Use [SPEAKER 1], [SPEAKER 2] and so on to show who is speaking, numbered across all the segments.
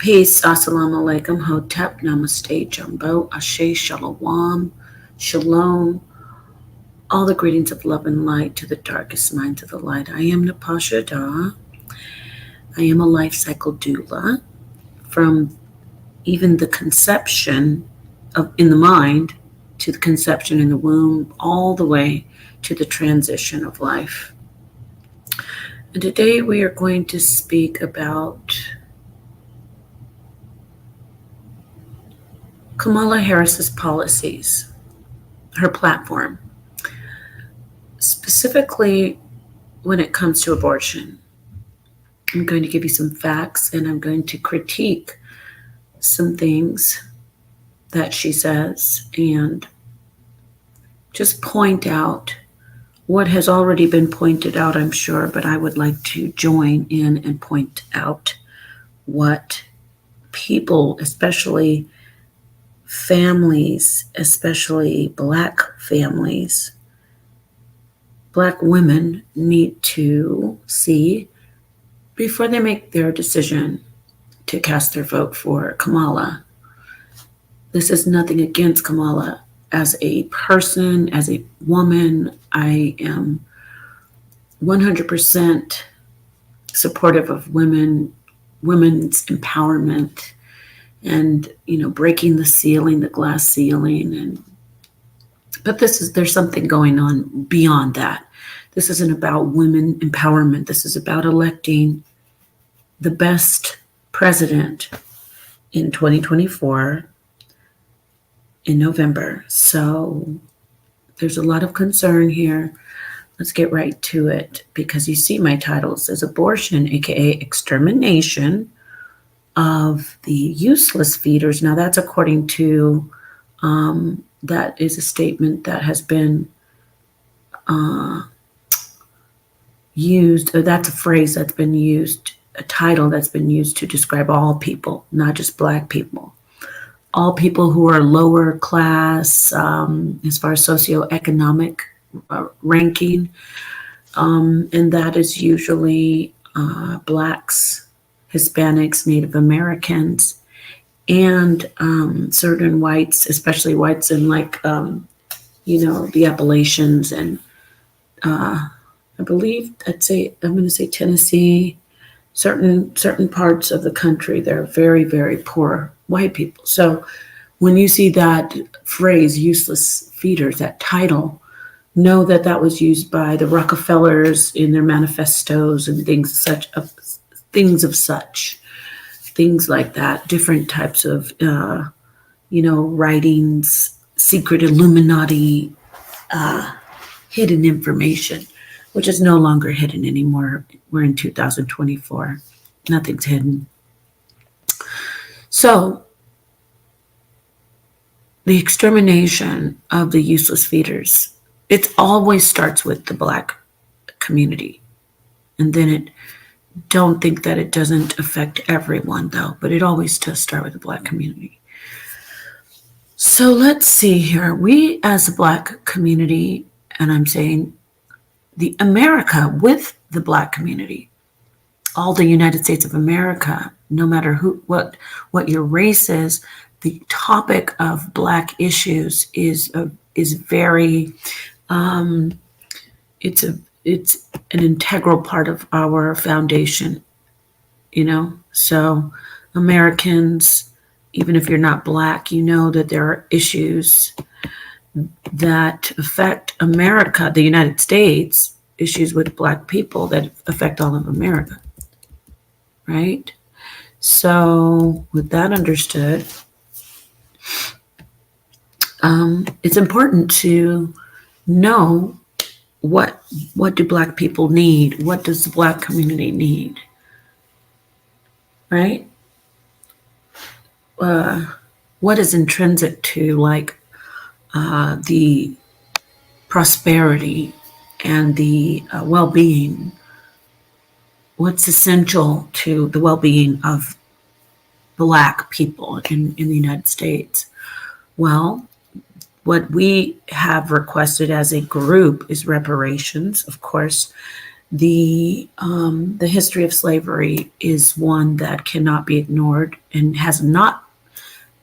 [SPEAKER 1] Peace, assalamu alaikum, hotep, namaste, jumbo, ashe, shalom, shalom, all the greetings of love and light to the darkest minds of the light. I am Napasha Da. I am a life cycle doula. From even the conception in the mind to the conception in the womb, all the way to the transition of life. And today we are going to speak about Kamala Harris's policies, her platform, specifically when it comes to abortion. I'm going to give you some facts and I'm going to critique some things that she says and just point out what has already been pointed out, I'm sure, but I would like to join in and point out what people, especially families, especially Black families, Black women need to see before they make their decision to cast their vote for Kamala. This is nothing against Kamala as a person, as a woman. I am 100% supportive of women's empowerment and, breaking the ceiling, the glass ceiling. But there's something going on beyond that. This isn't about women empowerment. This is about electing the best president in 2024 in November. So there's a lot of concern here. Let's get right to it, because you see my title says abortion, aka extermination of the useless feeders. Now that's according to that is a statement that has been used, or that's a phrase that's been used, a title that's been used to describe all people, not just Black people. All people who are lower class as far as socioeconomic ranking, and that is usually Blacks, Hispanics, Native Americans, and certain whites, especially whites in the Appalachians and I believe I'm going to say Tennessee, certain parts of the country. They're very, very poor white people. So when you see that phrase, useless feeders, that title, know that that was used by the Rockefellers in their manifestos and things like that, different types of, writings, secret Illuminati, hidden information, which is no longer hidden anymore. We're in 2024. Nothing's hidden. So the extermination of the useless feeders, it always starts with the Black community. And then don't think that it doesn't affect everyone though, but it always does start with the Black community. So let's see here. We as a Black community, and I'm saying the America with the Black community, all the United States of America, no matter what your race is, the topic of Black issues is very, it's an integral part of our foundation, So Americans, even if you're not Black, that there are issues that affect America, the United States, issues with Black people that affect all of America, right? So with that understood, it's important to know what do Black people need? What does the Black community need, right? What is intrinsic to the prosperity and the well-being? What's essential to the well-being of Black people in the United States? Well, what we have requested as a group is reparations. Of course, The history of slavery is one that cannot be ignored and has not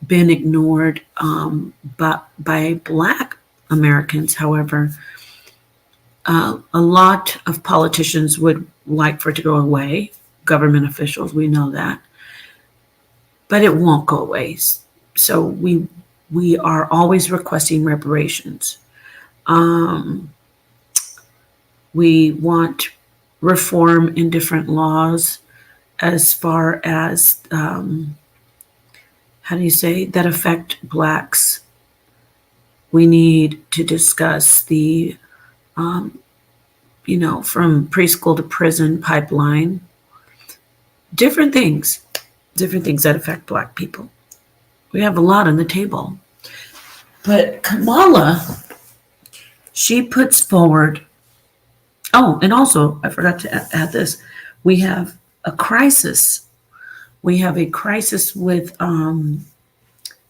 [SPEAKER 1] been ignored, but by Black Americans. However, a lot of politicians would like for it to go away. Government officials, we know that, but it won't go away. So we are always requesting reparations. We want reform in different laws as far as how do you say, that affect Blacks. We need to discuss the from preschool to prison pipeline, different things that affect Black people. We have a lot on the table. But Kamala, she puts forward, and also, I forgot to add this, we have a crisis. We have a crisis with,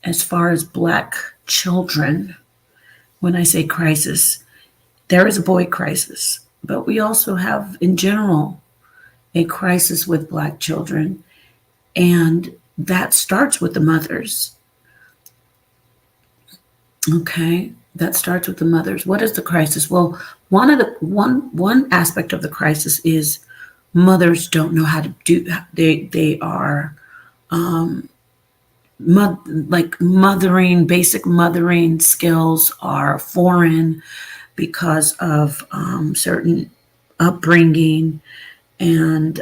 [SPEAKER 1] as far as Black children. When I say crisis, there is a boy crisis, but we also have, in general, a crisis with Black children, and that starts with the mothers. Okay, that starts with the mothers. What is the crisis? Well, one aspect of the crisis is mothers don't know how to do. They are mothering, basic mothering skills are foreign because of certain upbringing, and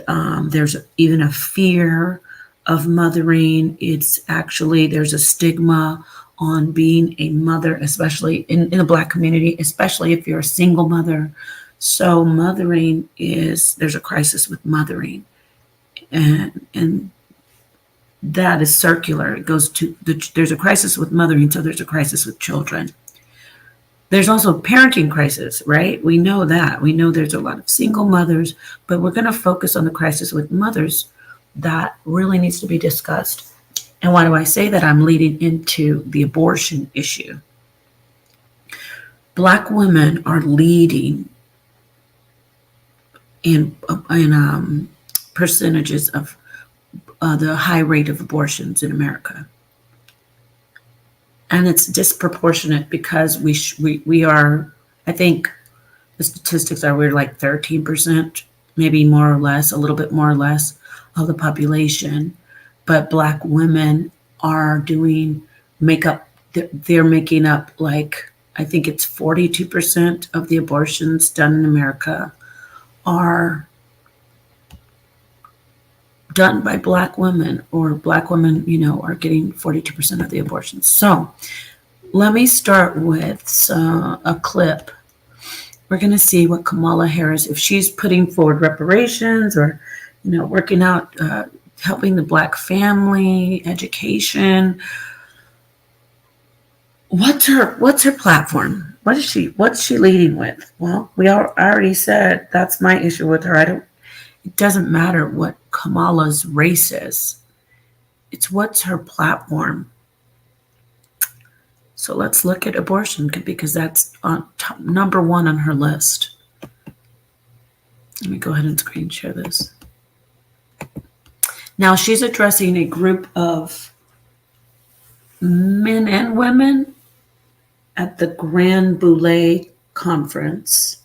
[SPEAKER 1] there's even a fear of mothering. It's actually, there's a stigma on being a mother, especially in the Black community, especially if you're a single mother. So mothering there's a crisis with mothering, and that is circular. It goes to there's a crisis with mothering, so there's a crisis with children. There's also a parenting crisis, right? We know that. We know there's a lot of single mothers, but we're going to focus on the crisis with mothers that really needs to be discussed. And why do I say that? I'm leading into the abortion issue. Black women are leading in percentages of the high rate of abortions in America. And it's disproportionate because we are, I think the statistics are, we're like 13%, maybe more or less, a little bit more or less of the population. But Black women are they're making up, like, I think it's 42% of the abortions done in America are done by Black women, or Black women, are getting 42% of the abortions. So let me start with a clip. We're going to see what Kamala Harris, if she's putting forward reparations or, working out, helping the Black family, education. What's her platform? What's she leading with? Well, I already said that's my issue with her. It doesn't matter what Kamala's race is. It's what's her platform. So let's look at abortion, because that's on number one on her list. Let me go ahead and screen share this. Now she's addressing a group of men and women at the Grand Boulay conference.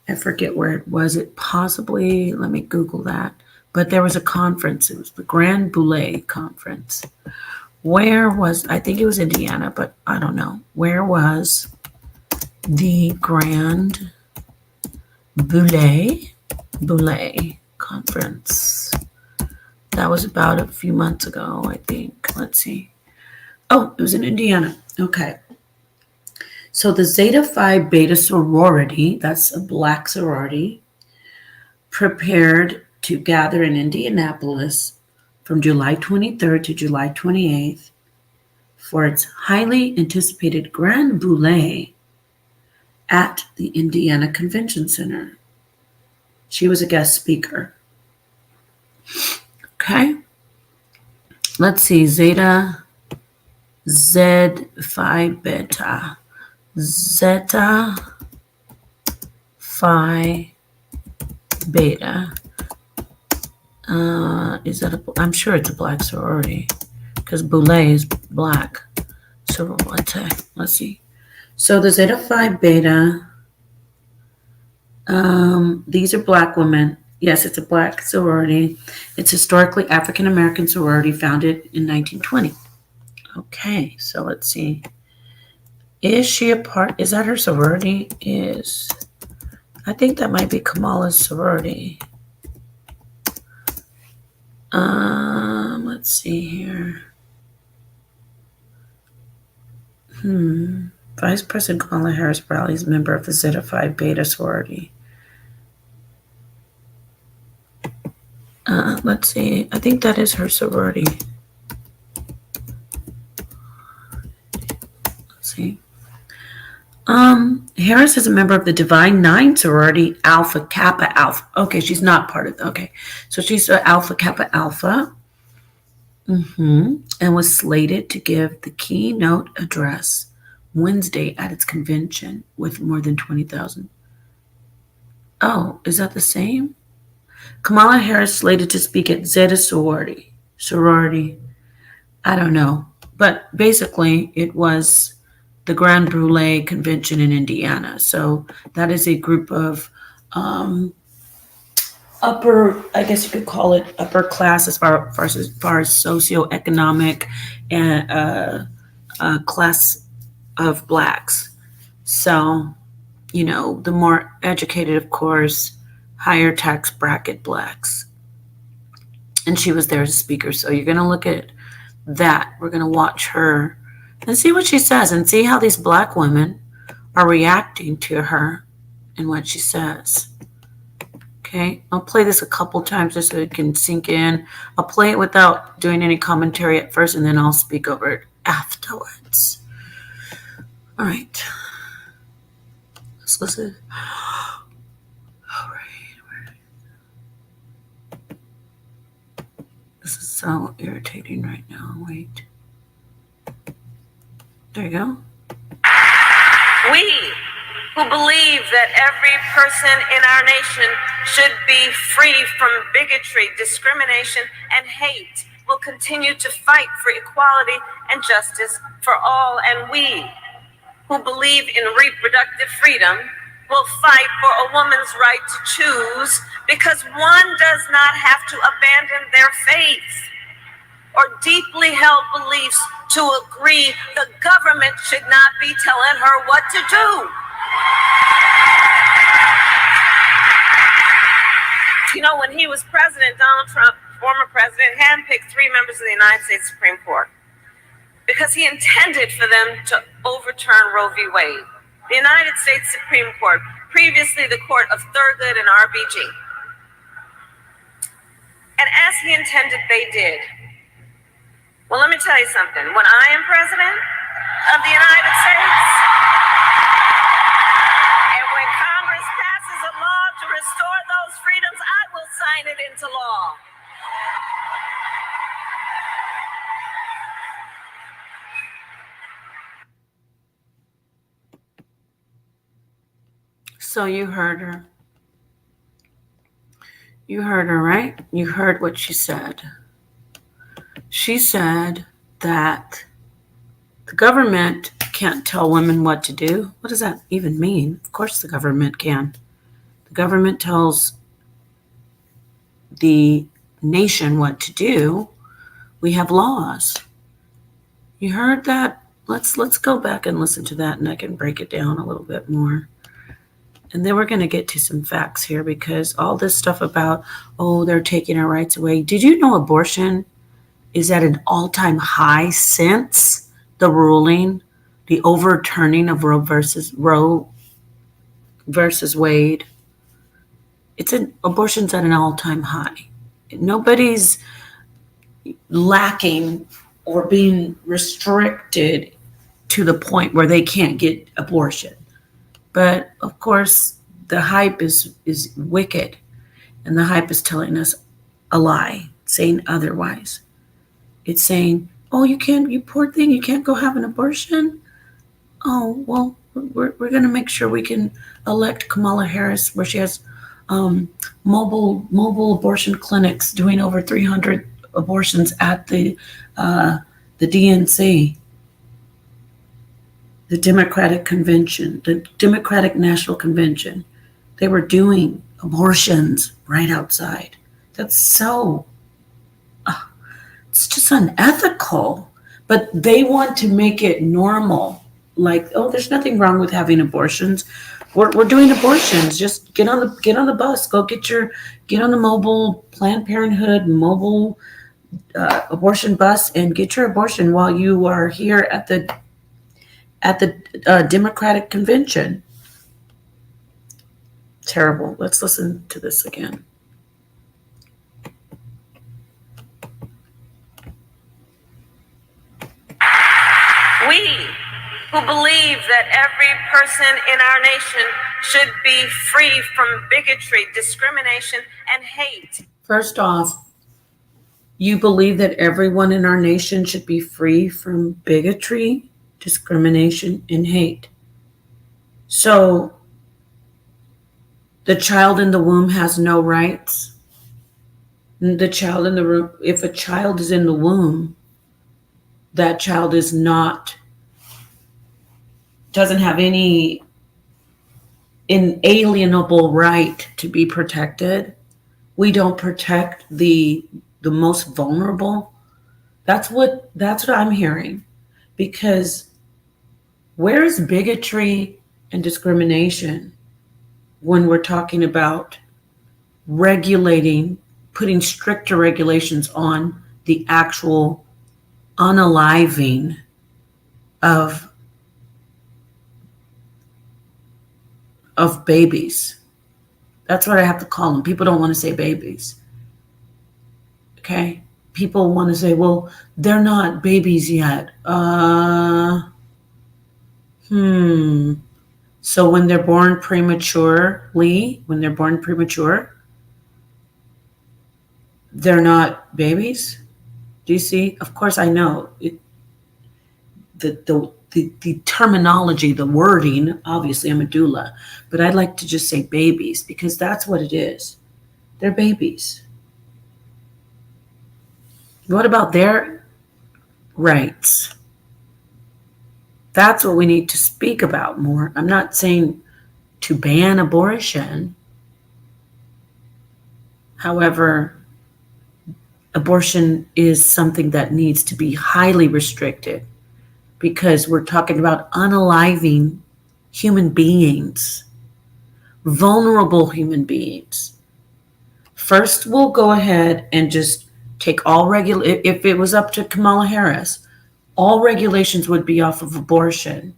[SPEAKER 1] I forget where it was. It possibly, let me Google that. But there was a conference. It was the Grand Boulay conference. I think it was Indiana, but I don't know. Where was the Grand Boulay conference? That was about a few months ago, I think. Let's see. Oh, it was in Indiana. Okay. So the Zeta Phi Beta sorority, that's a Black sorority, prepared to gather in Indianapolis from July 23rd to July 28th for its highly anticipated Grand Boulay at the Indiana Convention Center. She was a guest speaker. Okay. Let's see. Zeta Phi Beta. Zeta Phi beta. Is that I'm sure it's a black sorority because Boulé is black. So let's see. So the Zeta Phi Beta, these are black women. Yes, it's a black sorority. It's historically African American sorority founded in 1920. Okay, so let's see. Is she a part? Is that her sorority? I think that might be Kamala's sorority. Let's see here. Vice President Kamala Harris Bradley is a member of the Zeta Phi Beta sorority. Let's see. I think that is her sorority. Let's see. Harris is a member of the Divine Nine sorority, Alpha Kappa Alpha. Okay, she's not part of. Okay, so she's Alpha Kappa Alpha. And was slated to give the keynote address Wednesday at its convention with more than 20,000. Oh, is that the same? Kamala Harris slated to speak at Zeta sorority. I don't know. But basically, it was the Grand Brûlée convention in Indiana. So that is a group of upper, I guess you could call it upper class as far as socioeconomic and class of blacks. So, the more educated, of course, higher tax bracket blacks. And she was there as a speaker. So you're going to look at that. We're going to watch her and see what she says and see how these black women are reacting to her and what she says. Okay, I'll play this a couple times just so it can sink in. I'll play it without doing any commentary at first, and then I'll speak over it afterwards. All right. Let's listen. All right. This is so irritating right now. Wait. There you go.
[SPEAKER 2] We who believe that every person in our nation should be free from bigotry, discrimination, and hate will continue to fight for equality and justice for all. And we who believe in reproductive freedom will fight for a woman's right to choose, because one does not have to abandon their faith or deeply held beliefs to agree the government should not be telling her what to do. When he was president, Donald Trump, former president, handpicked 3 members of the United States Supreme Court because he intended for them to overturn Roe v. Wade. The United States Supreme Court, previously the court of Thurgood and RBG. And as he intended, they did. Well, let me tell you something. When I am president of the United States, and when Congress passes a law to restore those freedoms, I will sign it into law.
[SPEAKER 1] So you heard her. You heard her, right? You heard what she said. She said that the government can't tell women what to do. What does that even mean? Of course the government can. The government tells the nation what to do. We have laws. You heard that? Let's go back and listen to that, and I can break it down a little bit more. And then we're going to get to some facts here, because all this stuff about, they're taking our rights away. Did you know abortion is at an all-time high since the ruling, the overturning of Roe versus Wade? Abortion's at an all-time high. Nobody's lacking or being restricted to the point where they can't get abortion. But of course, the hype is wicked, and the hype is telling us a lie, saying otherwise. It's saying, you poor thing, you can't go have an abortion. We're going to make sure we can elect Kamala Harris where she has mobile abortion clinics doing over 300 abortions at the DNC, the Democratic Convention, the Democratic National Convention. They were doing abortions right outside. That's so, it's just unethical. But they want to make it normal. Like, oh, there's nothing wrong with having abortions. We're doing abortions. Just get on the bus. Go get on the mobile Planned Parenthood mobile abortion bus and get your abortion while you are here at the Democratic Convention. Terrible. Let's listen to this again.
[SPEAKER 2] We who believe that every person in our nation should be free from bigotry, discrimination, and hate.
[SPEAKER 1] First off, you believe that everyone in our nation should be free from bigotry, discrimination, and hate. So, the child in the womb has no rights. The child in the room, if a child is in the womb, that child doesn't have any inalienable right to be protected. We don't protect the most vulnerable. That's what I'm hearing. Because where is bigotry and discrimination when we're talking about putting stricter regulations on the actual unaliving of babies? That's what I have to call them. People don't want to say babies. Okay? People want to say, well, they're not babies yet. So when they're born premature, they're not babies? Do you see? Of course, I know the terminology, the wording. Obviously, I'm a doula, but I'd like to just say babies because that's what it is. They're babies. What about their rights? That's what we need to speak about more. I'm not saying to ban abortion. However, abortion is something that needs to be highly restricted because we're talking about unaliving human beings, vulnerable human beings. First, we'll go ahead and just take if it was up to Kamala Harris, all regulations would be off of abortion.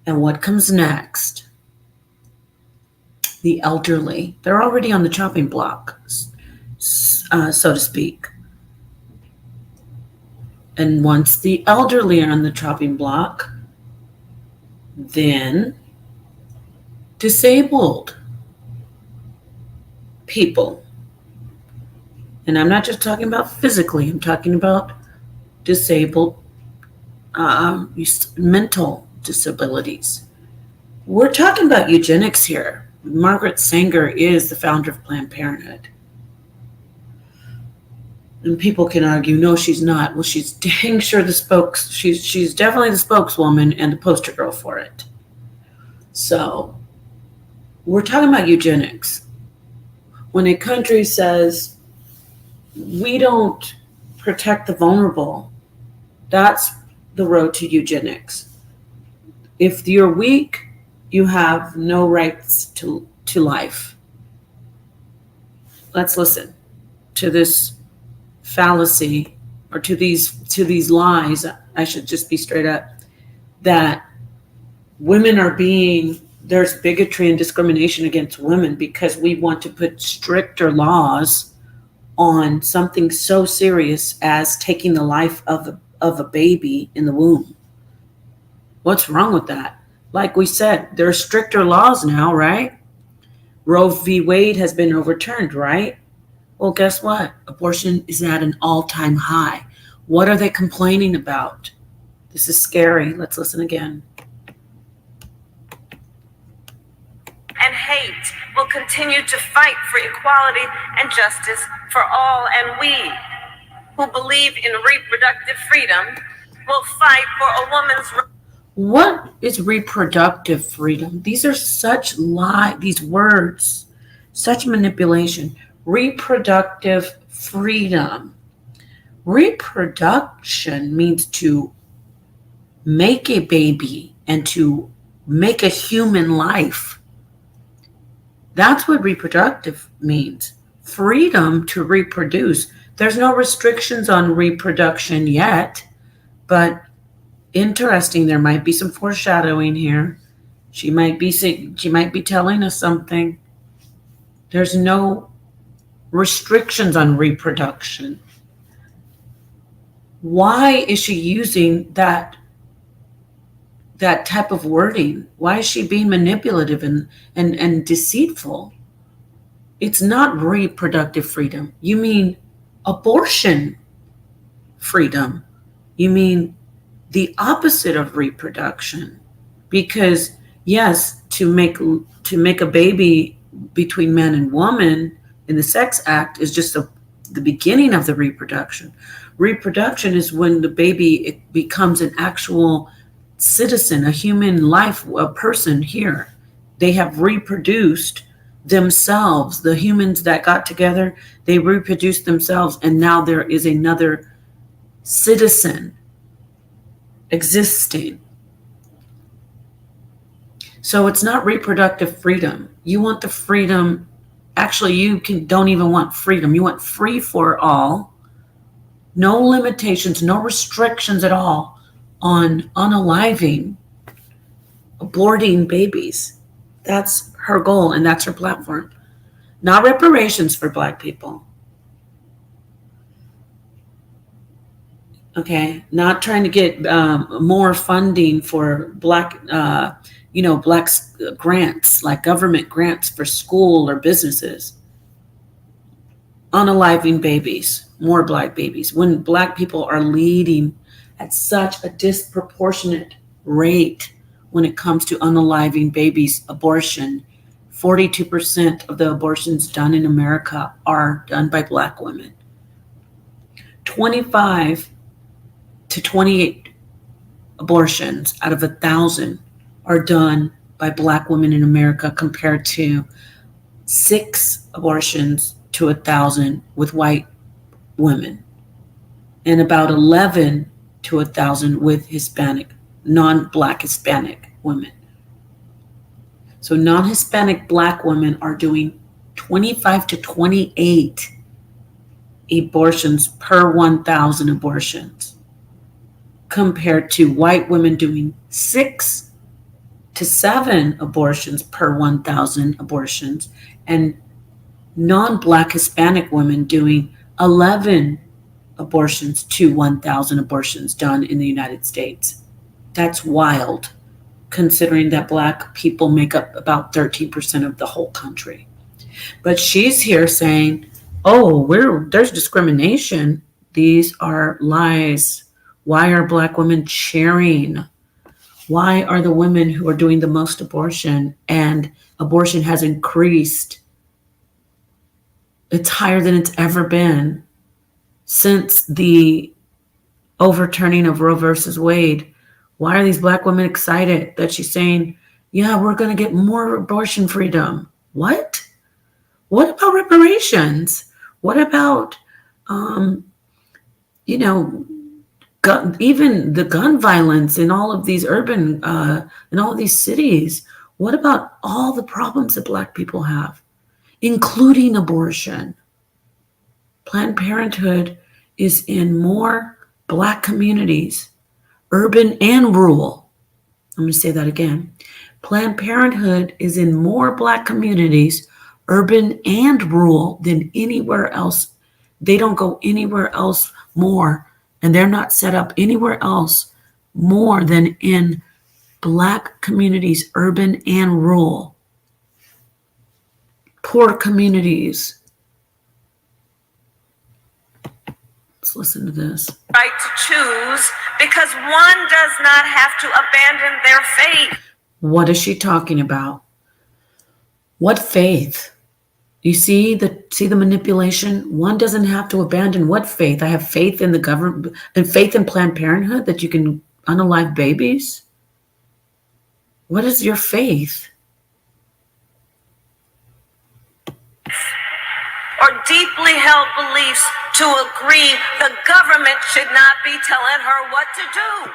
[SPEAKER 1] And what comes next? The elderly. They're already on the chopping block, so to speak. And once the elderly are on the chopping block, then disabled people. And I'm not just talking about physically, I'm talking about disabled mental disabilities. We're talking about eugenics here. Margaret Sanger is the founder of Planned Parenthood. And people can argue, no, she's not. Well, she's dang sure she's definitely the spokeswoman and the poster girl for it. So we're talking about eugenics. When a country says we don't protect the vulnerable, that's the road to eugenics. If you're weak, you have no rights to life. Let's listen to this fallacy, or to these lies. I should just be straight up, that there's bigotry and discrimination against women because we want to put stricter laws on something so serious as taking the life of a baby in the womb. What's wrong with that? Like we said, there are stricter laws now, right? Roe v. Wade has been overturned, right? Well, guess what? Abortion is at an all-time high. What are they complaining about? This is scary. Let's listen again.
[SPEAKER 2] And hate will continue continue to fight for equality and justice for all. And we who believe in reproductive freedom will fight for a woman's.
[SPEAKER 1] What is reproductive freedom? These are such these words, such manipulation. Reproductive freedom. Reproduction means to make a baby and to make a human life. That's what reproductive means. Freedom to reproduce. There's no restrictions on reproduction yet, but interesting, there might be some foreshadowing here. She might be telling us something. There's no restrictions on reproduction. Why is she using that type of wording? Why is she being manipulative and deceitful? It's not reproductive freedom. You mean abortion freedom. You mean the opposite of reproduction. Because yes, to make a baby between man and woman in the sex act is just the beginning of the reproduction. Reproduction is when the baby becomes an actual citizen, a human life, a person here. They have reproduced themselves. The humans that got together, they reproduced themselves, and now there is another citizen existing. So it's not reproductive freedom. You want the freedom. Actually, don't even want freedom. You want free for all. No limitations, no restrictions at all on unaliving, aborting babies. That's her goal, and that's her platform. Not reparations for Black people. Okay, not trying to get more funding for Black grants, like government grants for school or businesses. Unaliving babies, more Black babies. When Black people are leading at such a disproportionate rate when it comes to unaliving babies, abortion, 42% of the abortions done in America are done by Black women. 25 to 28 abortions out of 1,000 are done by Black women in America, compared to 6 abortions to 1,000 with white women, and about 11 to 1,000 with Hispanic, non-Black Hispanic women. So non-Hispanic Black women are doing 25 to 28 abortions per 1,000 abortions, compared to white women doing 6 to 7 abortions per 1,000 abortions, and non-Black Hispanic women doing 11 abortions to 1,000 abortions done in the United States. That's wild, considering that Black people make up about 13% of the whole country. But she's here saying, oh, there's discrimination. These are lies. Why are Black women cheering? Why are the women who are doing the most abortion, and abortion has increased? It's higher than it's ever been since the overturning of Roe versus Wade. Why are these Black women excited that she's saying, yeah, we're going to get more abortion freedom? What? What about reparations? What about, even the gun violence in all of these urban, in all of these cities? What about all the problems that Black people have, including abortion? Planned Parenthood is in more Black communities, urban and rural. I'm going to say that again. Planned Parenthood is in more Black communities, urban and rural, than anywhere else. They don't go anywhere else more, and they're not set up anywhere else more than in Black communities, urban and rural. Poor communities. Let's listen to this.
[SPEAKER 2] Right to choose, because one does not have to abandon their faith.
[SPEAKER 1] What is she talking about? What faith? You see the manipulation? One doesn't have to abandon what faith? I have faith in the government and faith in Planned Parenthood that you can unalive babies. What is your faith?
[SPEAKER 2] Or deeply held beliefs to agree the government should not be telling her what to do.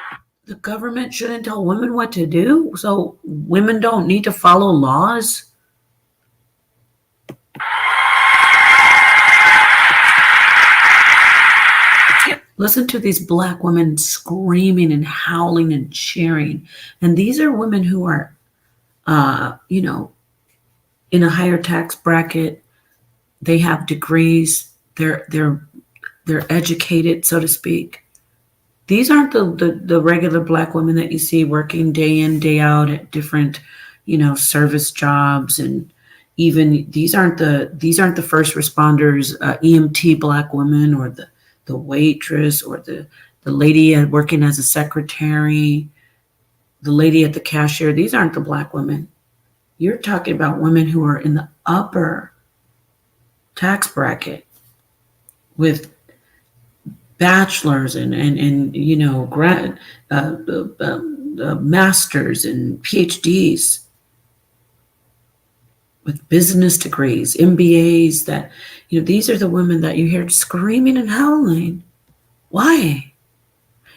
[SPEAKER 1] The government shouldn't tell women what to do, so women don't need to follow laws. Listen to these Black women screaming and howling and cheering. And these are women who are, in a higher tax bracket. They have degrees. They're educated, so to speak. These aren't the regular Black women that you see working day in, day out at different, service jobs, and even these aren't the first responders, EMT Black women, or the waitress, or the lady working as a secretary, the lady at the cashier. These aren't the Black women. You're talking about women who are in the upper tax bracket with bachelors and grad masters and PhDs, with business degrees, MBAs. That these are the women that you hear screaming and howling. Why?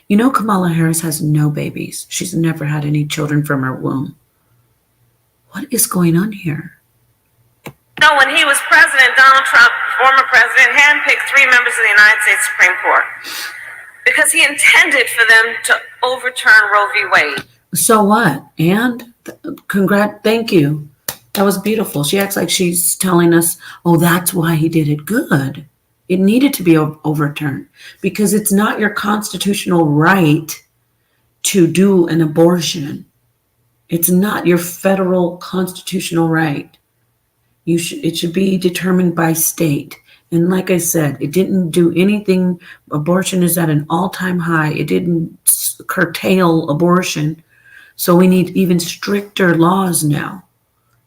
[SPEAKER 1] Kamala Harris has no babies. She's never had any children from her womb. What is going on here?
[SPEAKER 2] No, when he was president, Donald Trump, former president, handpicked 3 members of the United States Supreme Court because he intended for them to overturn Roe v. Wade.
[SPEAKER 1] So what? And thank you. That was beautiful. She acts like she's telling us, oh, that's why he did it. Good. It needed to be overturned because it's not your constitutional right to do an abortion. It's not your federal constitutional right. It should be determined by state. And like I said, it didn't do anything. Abortion is at an all-time high. It didn't curtail abortion. So we need even stricter laws now.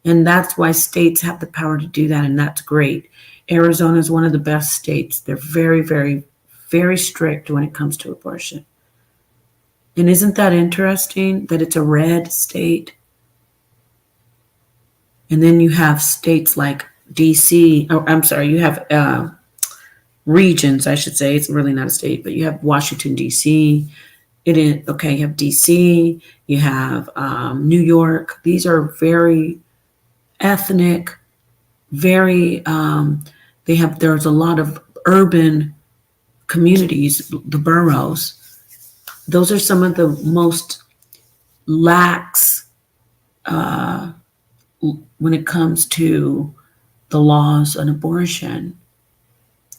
[SPEAKER 1] And that's why states have the power to do that. And that's great. Arizona is one of the best states. They're very, very, very strict when it comes to abortion. And isn't that interesting that it's a red state? And then you have states like DC, you have regions, I should say. It's really not a state, but you have Washington, DC. You have DC, you have New York. These are very ethnic, very, there's a lot of urban communities, the boroughs. Those are some of the most lax when it comes to the laws on abortion.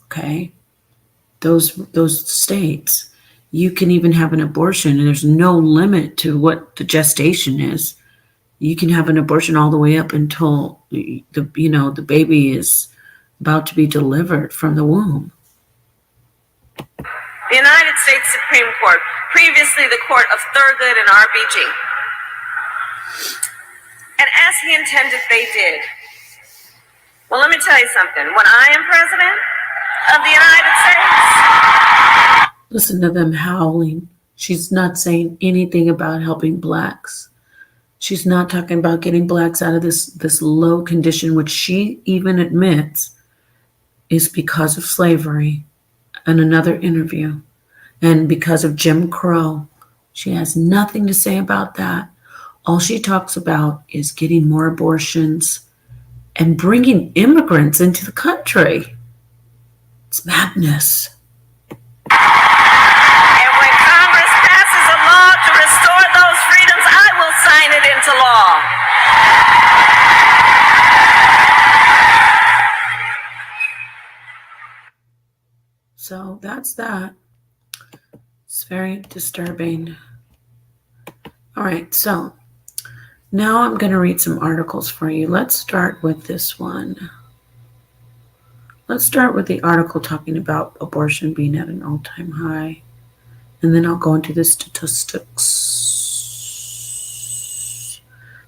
[SPEAKER 1] Okay, those states, you can even have an abortion and there's no limit to what the gestation is. You can have an abortion all the way up until the baby is about to be delivered from the womb.
[SPEAKER 2] The United States Supreme Court, previously the court of Thurgood and RBG. And as he intended, they did. Well, let me tell you something. When I am president of the United States...
[SPEAKER 1] Listen to them howling. She's not saying anything about helping Blacks. She's not talking about getting Blacks out of this low condition, which she even admits is because of slavery. And another interview. And because of Jim Crow. She has nothing to say about that. All she talks about is getting more abortions and bringing immigrants into the country. It's madness.
[SPEAKER 2] And when Congress passes a law to restore those freedoms, I will sign it into law.
[SPEAKER 1] So that's that. It's very disturbing. All right, so now I'm going to read some articles for you. Let's start with this one. Let's start with the article talking about abortion being at an all-time high. And then I'll go into the statistics.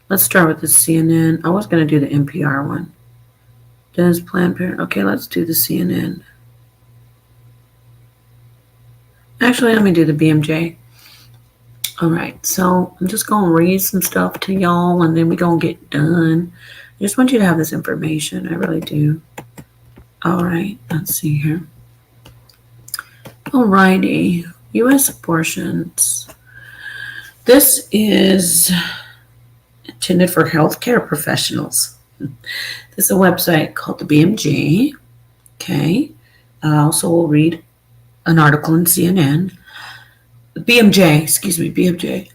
[SPEAKER 1] Let's start with the CNN. I was going to do the NPR one. Does Planned Parenthood? Okay, let's do the CNN. Actually, let me do the BMJ. All right, so I'm just going to read some stuff to y'all, and then we're going to get done. I just want you to have this information. I really do. All right, let's see here. All righty, U.S. abortions. This is intended for healthcare professionals. This is a website called the BMJ. Okay. I also will read an article in CNN. BMJ.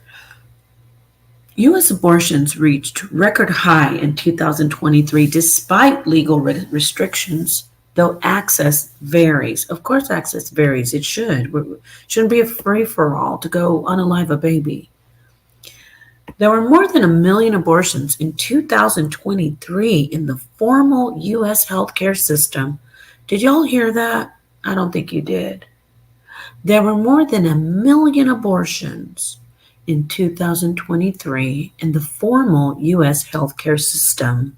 [SPEAKER 1] U.S. abortions reached record high in 2023 despite legal restrictions, though access varies. Of course, access varies. It shouldn't be a free-for-all to go unalive a baby. There were more than 1 million abortions in 2023 in the formal U.S. healthcare system. Did y'all hear that? I don't think you did. There were more than 1 million abortions in 2023 in the formal U.S. healthcare system,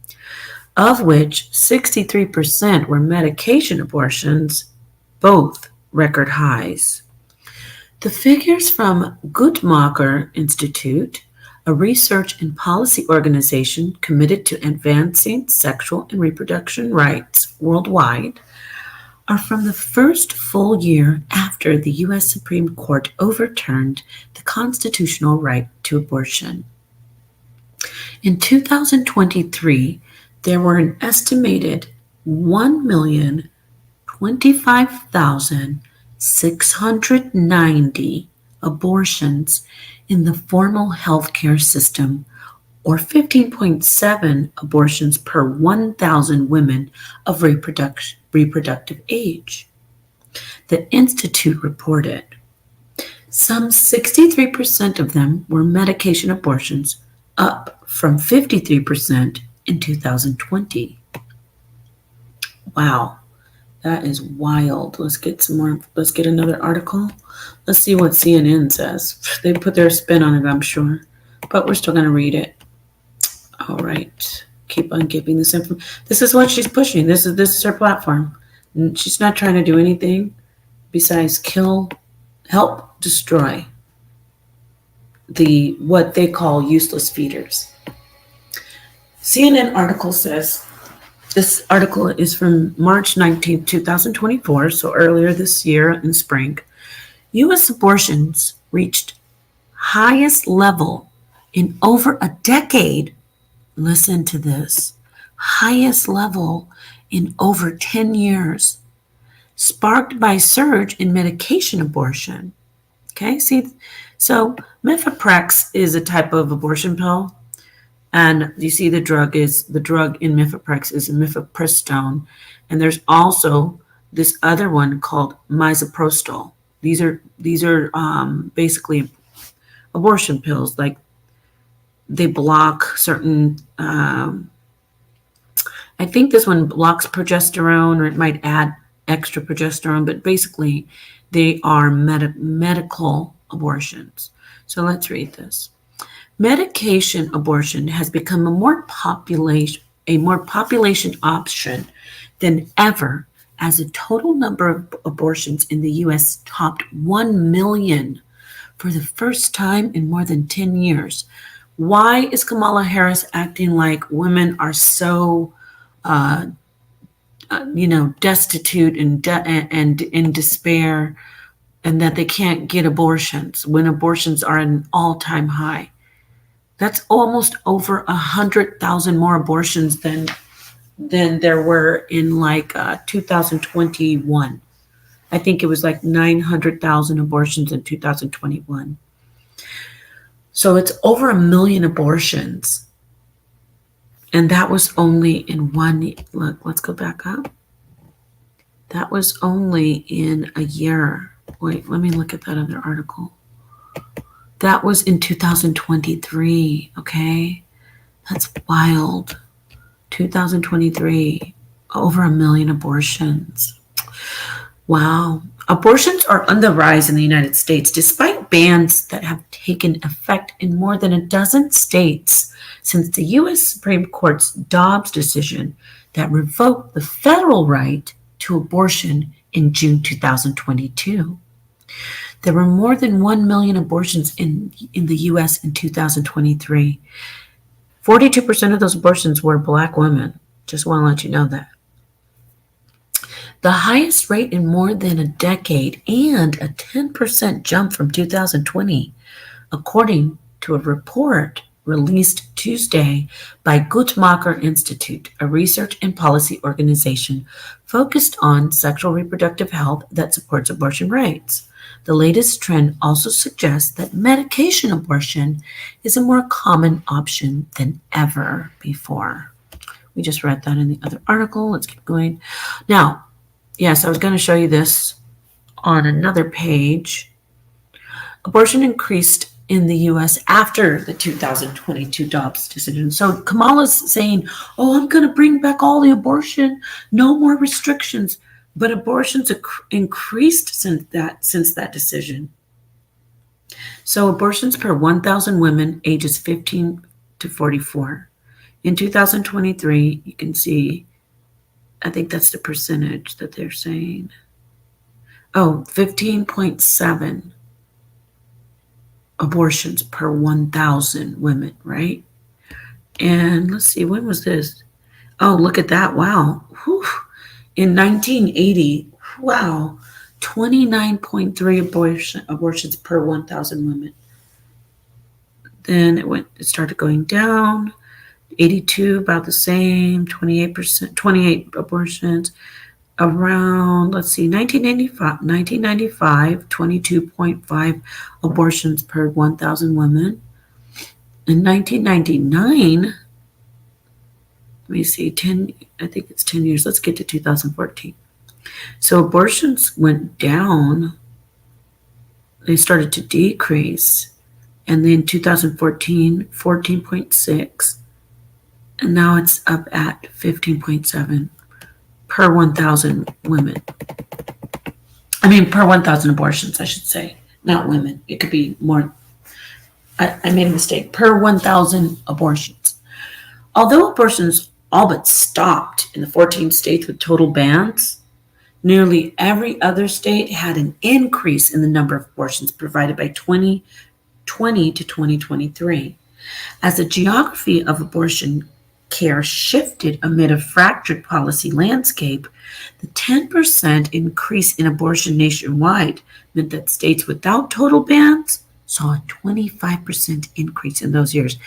[SPEAKER 1] of which 63% were medication abortions, both record highs. The figures from Guttmacher Institute, a research and policy organization committed to advancing sexual and reproduction rights worldwide, are from the first full year after the U.S. Supreme Court overturned the constitutional right to abortion. In 2023, there were an estimated 1,025,690 abortions in the formal healthcare system, or 15.7 abortions per 1,000 women of reproductive age. The Institute reported some 63% of them were medication abortions, up from 53% in 2020. Wow, that is wild. Let's get another article. Let's see what CNN says. They put their spin on it, I'm sure, but we're still going to read it. All right. Keep on giving this info. This is what she's pushing. This is her platform. She's not trying to do anything besides help destroy what they call useless feeders. CNN article says, this article is from March 19, 2024, so earlier this year in spring. U.S. abortions reached highest level in over a decade. Listen to this. Highest level in over 10 years, sparked by surge in medication abortion. Okay, see, so mifeprex is a type of abortion pill, and you see the drug in mifeprex is mifepristone, and there's also this other one called misoprostol. These are basically abortion pills, like they block certain, I think this one blocks progesterone, or it might add extra progesterone, but basically they are medical abortions. So let's read this. Medication abortion has become a more population option than ever, as the total number of abortions in the U.S. topped 1 million for the first time in more than 10 years. Why is Kamala Harris acting like women are so, destitute and in despair, and that they can't get abortions when abortions are at an all-time high? That's almost over 100,000 more abortions than there were in 2021. I think it was like 900,000 abortions in 2021. So it's over 1 million abortions. And that was only in look, let's go back up. That was only in a year. Wait, let me look at that other article. That was in 2023, okay? That's wild. 2023, over 1 million abortions. Wow. Abortions are on the rise in the United States, despite bans that have taken effect in more than a dozen states since the U.S. Supreme Court's Dobbs decision that revoked the federal right to abortion in June 2022. There were more than 1 million abortions in the U.S. in 2023. 42% of those abortions were Black women. Just want to let you know that. The highest rate in more than a decade and a 10% jump from 2020, according to a report released Tuesday by Guttmacher Institute, a research and policy organization focused on sexual reproductive health that supports abortion rights. The latest trend also suggests that medication abortion is a more common option than ever before. We just read that in the other article. Let's keep going. Now, yes, I was going to show you this on another page. Abortion increased in the U.S. after the 2022 Dobbs decision. So Kamala's saying, oh, I'm going to bring back all the abortion, no more restrictions. But abortions increased since that decision. So abortions per 1,000 women ages 15 to 44. In 2023, you can see, I think that's the percentage that they're saying. Oh, 15.7 abortions per 1,000 women, right? And let's see, when was this? Oh, look at that. Wow. Whew. In 1980, wow, 29.3 abortions per 1,000 women. Then it started going down. 82, about the same, 28%, 28 abortions. Around, let's see, 1995, 22.5 abortions per 1,000 women. In 1999, let me see, I think it's 10 years. Let's get to 2014. So abortions went down. They started to decrease. And then 2014, 14.6. And now it's up at 15.7 per 1,000 women. Per 1,000 abortions, I should say. Not women. It could be more. I made a mistake. Per 1,000 abortions. Although abortions all but stopped in the 14 states with total bans, nearly every other state had an increase in the number of abortions provided by 2020 to 2023. As the geography of abortion care shifted amid a fractured policy landscape, the 10% increase in abortion nationwide meant that states without total bans saw a 25% increase in those years.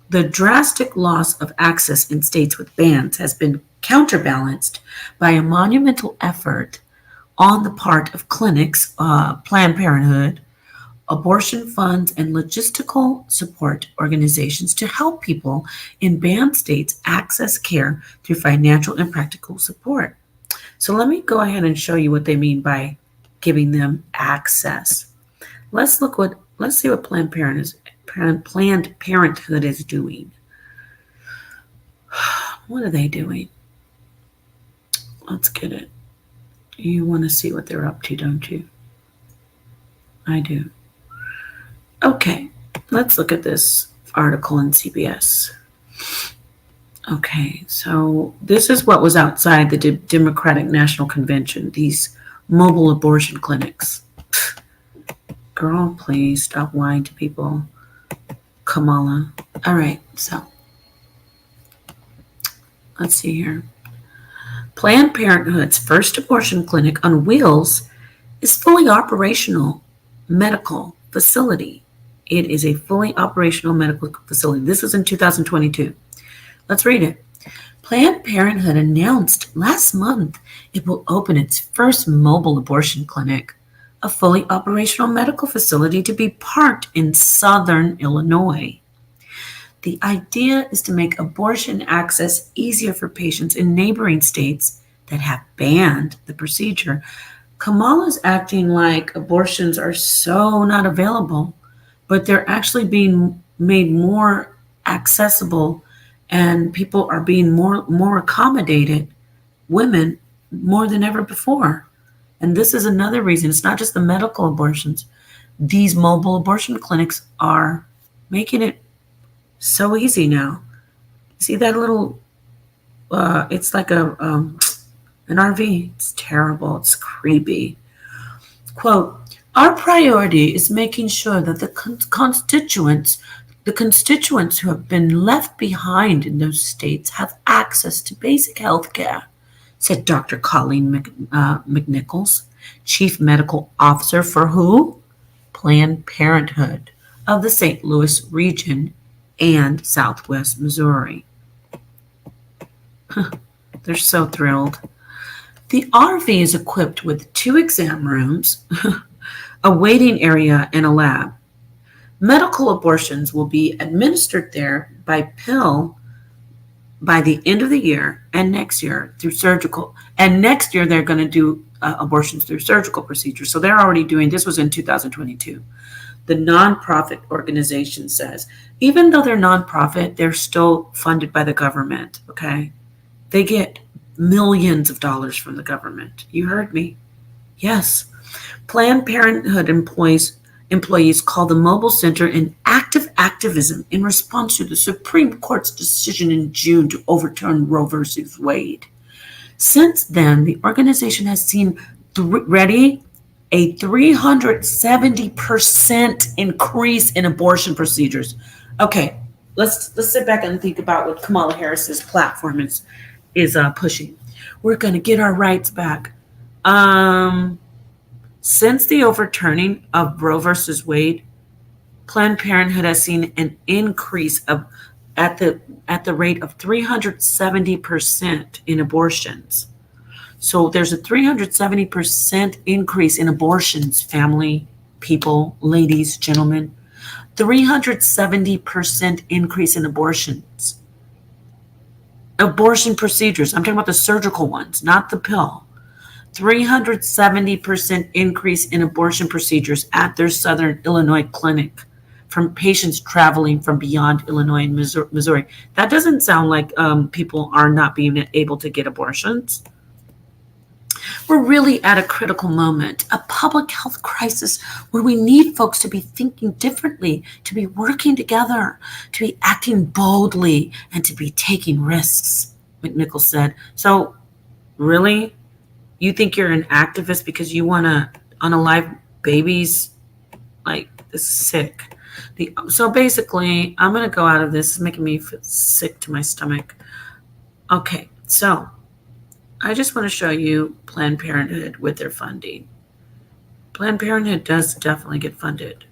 [SPEAKER 1] The drastic loss of access in states with bans has been counterbalanced by a monumental effort on the part of clinics, Planned Parenthood, abortion funds, and logistical support organizations to help people in banned states access care through financial and practical support. So let me go ahead and show you what they mean by giving them access. Let's see what Planned Parenthood is doing. What are they doing? Let's get it. You want to see what they're up to, don't you? I do. Okay, let's look at this article in CBS. Okay, so this is what was outside the Democratic National Convention, these mobile abortion clinics. Girl, please stop lying to people. Kamala. All right, so let's see here. Planned Parenthood's first abortion clinic on wheels is fully operational medical facility. It is a fully operational medical facility. This is in 2022. Let's read it. Planned Parenthood announced last month it will open its first mobile abortion clinic, a fully operational medical facility to be parked in southern Illinois. The idea is to make abortion access easier for patients in neighboring states that have banned the procedure. Kamala's acting like abortions are so not available, but they're actually being made more accessible and people are being more accommodated, women, more than ever before. And this is another reason. It's not just the medical abortions, These mobile abortion clinics are making it so easy now. See that little, it's like an RV. It's terrible. It's creepy. Quote, our priority is making sure that the constituents who have been left behind in those states have access to basic health care, said Dr. Colleen McNichols, Chief Medical Officer for who? Planned Parenthood of the St. Louis region and Southwest Missouri. They're so thrilled. The RV is equipped with 2 exam rooms, a waiting area, and a lab. Medical abortions will be administered there by pill by the end of the year and next year through surgical. And next year they're going to do abortions through surgical procedures. So they're already doing, this was in 2022. The nonprofit organization says, even though they're nonprofit, they're still funded by the government, okay? They get millions of dollars from the government. You heard me. Yes. Planned Parenthood employees call the mobile center an active activism in response to the Supreme Court's decision in June to overturn Roe versus Wade. Since then, the organization has seen, a 370% increase in abortion procedures. Okay, let's sit back and think about what Kamala Harris's platform is pushing. We're going to get our rights back. Since the overturning of Roe versus Wade, Planned Parenthood has seen an increase at the rate of 370% in abortions. So there's a 370% increase in abortions, family, people, ladies, gentlemen. 370% increase in abortions. Abortion procedures. I'm talking about the surgical ones, not the pill. 370% increase in abortion procedures at their Southern Illinois clinic from patients traveling from beyond Illinois and Missouri. That doesn't sound like people are not being able to get abortions. We're really at a critical moment, a public health crisis where we need folks to be thinking differently, to be working together, to be acting boldly, and to be taking risks, McNichols said. So, really? You think you're an activist because you want to unalive babies? Like, this is sick. So basically, I'm going to go out of this. It's making me feel sick to my stomach. Okay, so I just want to show you Planned Parenthood with their funding. Planned Parenthood does definitely get funded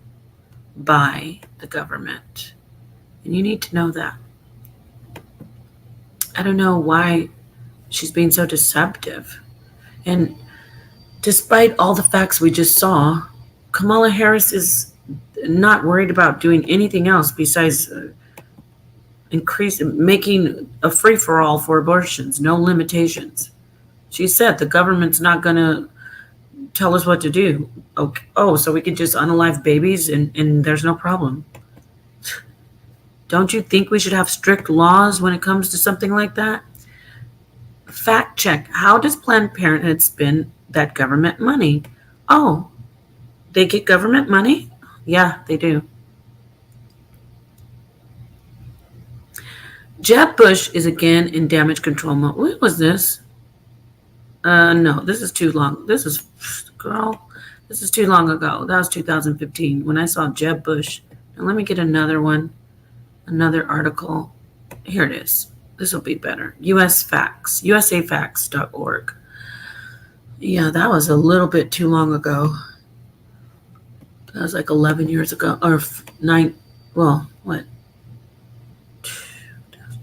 [SPEAKER 1] by the government. And you need to know that. I don't know why she's being so deceptive. And despite all the facts we just saw, Kamala Harris is not worried about doing anything else besides making a free-for-all for abortions, no limitations. She said the government's not going to tell us what to do. Okay. Oh, so we could just unalive babies and there's no problem. Don't you think we should have strict laws when it comes to something like that? Fact check. How does Planned Parenthood spend that government money? Oh, they get government money? Yeah, they do. Jeb Bush is again in damage control mode. What was this? No, this is too long. This is too long ago. That was 2015 when I saw Jeb Bush. And let me get another one, another article. Here it is. This will be better. usafacts.org. Yeah, that was a little bit too long ago. That was like 11 years ago, or 9, well, what?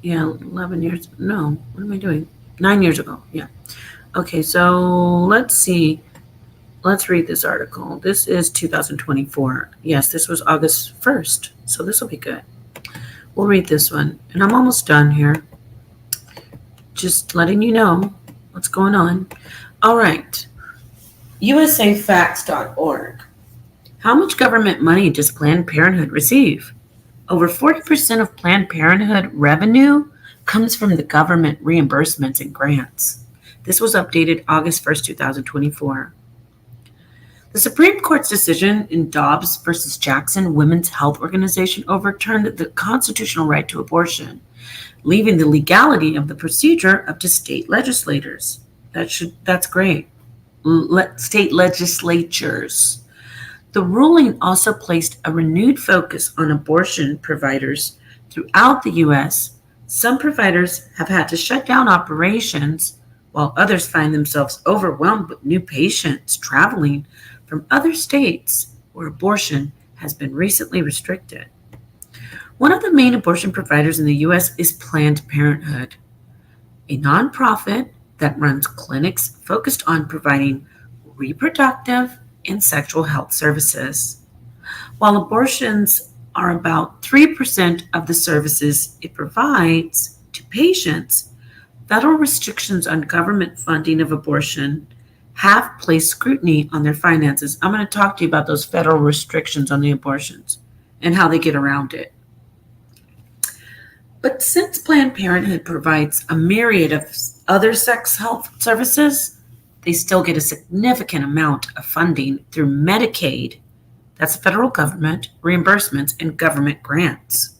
[SPEAKER 1] Yeah, 11 years, no, what am I doing? 9 years ago, yeah. Okay, so let's see. Let's read this article. This is 2024. Yes, this was August 1st, so this will be good. We'll read this one, and I'm almost done here. Just letting you know what's going on. All right, usafacts.org. How much government money does Planned Parenthood receive? Over 40% of Planned Parenthood revenue comes from the government reimbursements and grants. This was updated August 1st, 2024. The Supreme Court's decision in Dobbs versus Jackson Women's Health Organization overturned the constitutional right to abortion, leaving the legality of the procedure up to state legislators. That's great. State legislatures. The ruling also placed a renewed focus on abortion providers throughout the U.S. Some providers have had to shut down operations, while others find themselves overwhelmed with new patients traveling from other states where abortion has been recently restricted. One of the main abortion providers in the U.S. is Planned Parenthood, a nonprofit that runs clinics focused on providing reproductive and sexual health services. While abortions are about 3% of the services it provides to patients, federal restrictions on government funding of abortion have placed scrutiny on their finances. I'm going to talk to you about those federal restrictions on the abortions and how they get around it. But since Planned Parenthood provides a myriad of other sex health services, they still get a significant amount of funding through Medicaid, that's the federal government, reimbursements, and government grants.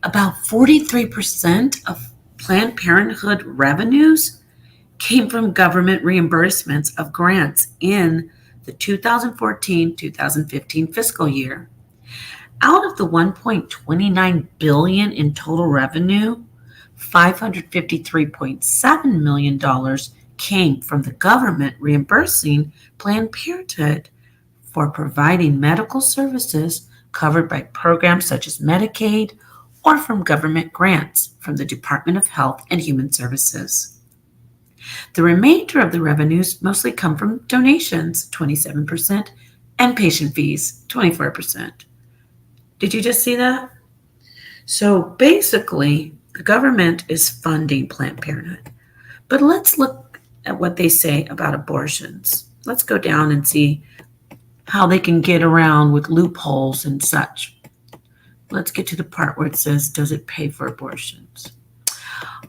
[SPEAKER 1] About 43% of Planned Parenthood revenues came from government reimbursements of grants in the 2014-2015 fiscal year. Out of the $1.29 billion in total revenue, $553.7 million came from the government reimbursing Planned Parenthood for providing medical services covered by programs such as Medicaid or from government grants from the Department of Health and Human Services. The remainder of the revenues mostly come from donations, 27%, and patient fees, 24%. Did you just see that? So basically, the government is funding Planned Parenthood. But let's look at what they say about abortions. Let's go down and see how they can get around with loopholes and such. Let's get to the part where it says, does it pay for abortions?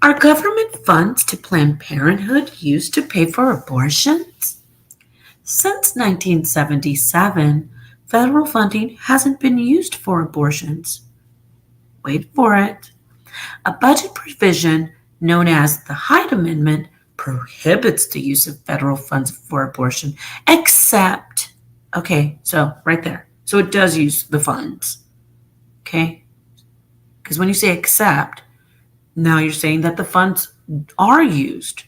[SPEAKER 1] Are government funds to Planned Parenthood used to pay for abortions? Since 1977, federal funding hasn't been used for abortions. Wait for it. A budget provision known as the Hyde Amendment prohibits the use of federal funds for abortion, except, okay, so right there. So it does use the funds, okay? Because when you say except, now you're saying that the funds are used.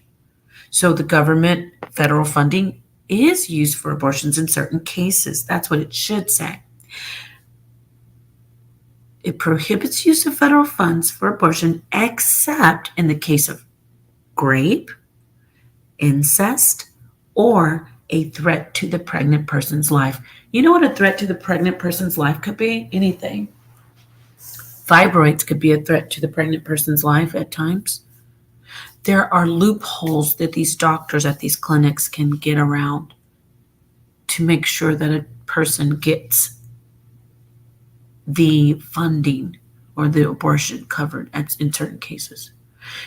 [SPEAKER 1] So the government federal funding is used for abortions in certain cases. That's what it should say. It prohibits use of federal funds for abortion except in the case of rape, incest, or a threat to the pregnant person's life. You know what a threat to the pregnant person's life could be? Anything. Fibroids could be a threat to the pregnant person's life at times. There are loopholes that these doctors at these clinics can get around to make sure that a person gets the funding or the abortion covered in certain cases.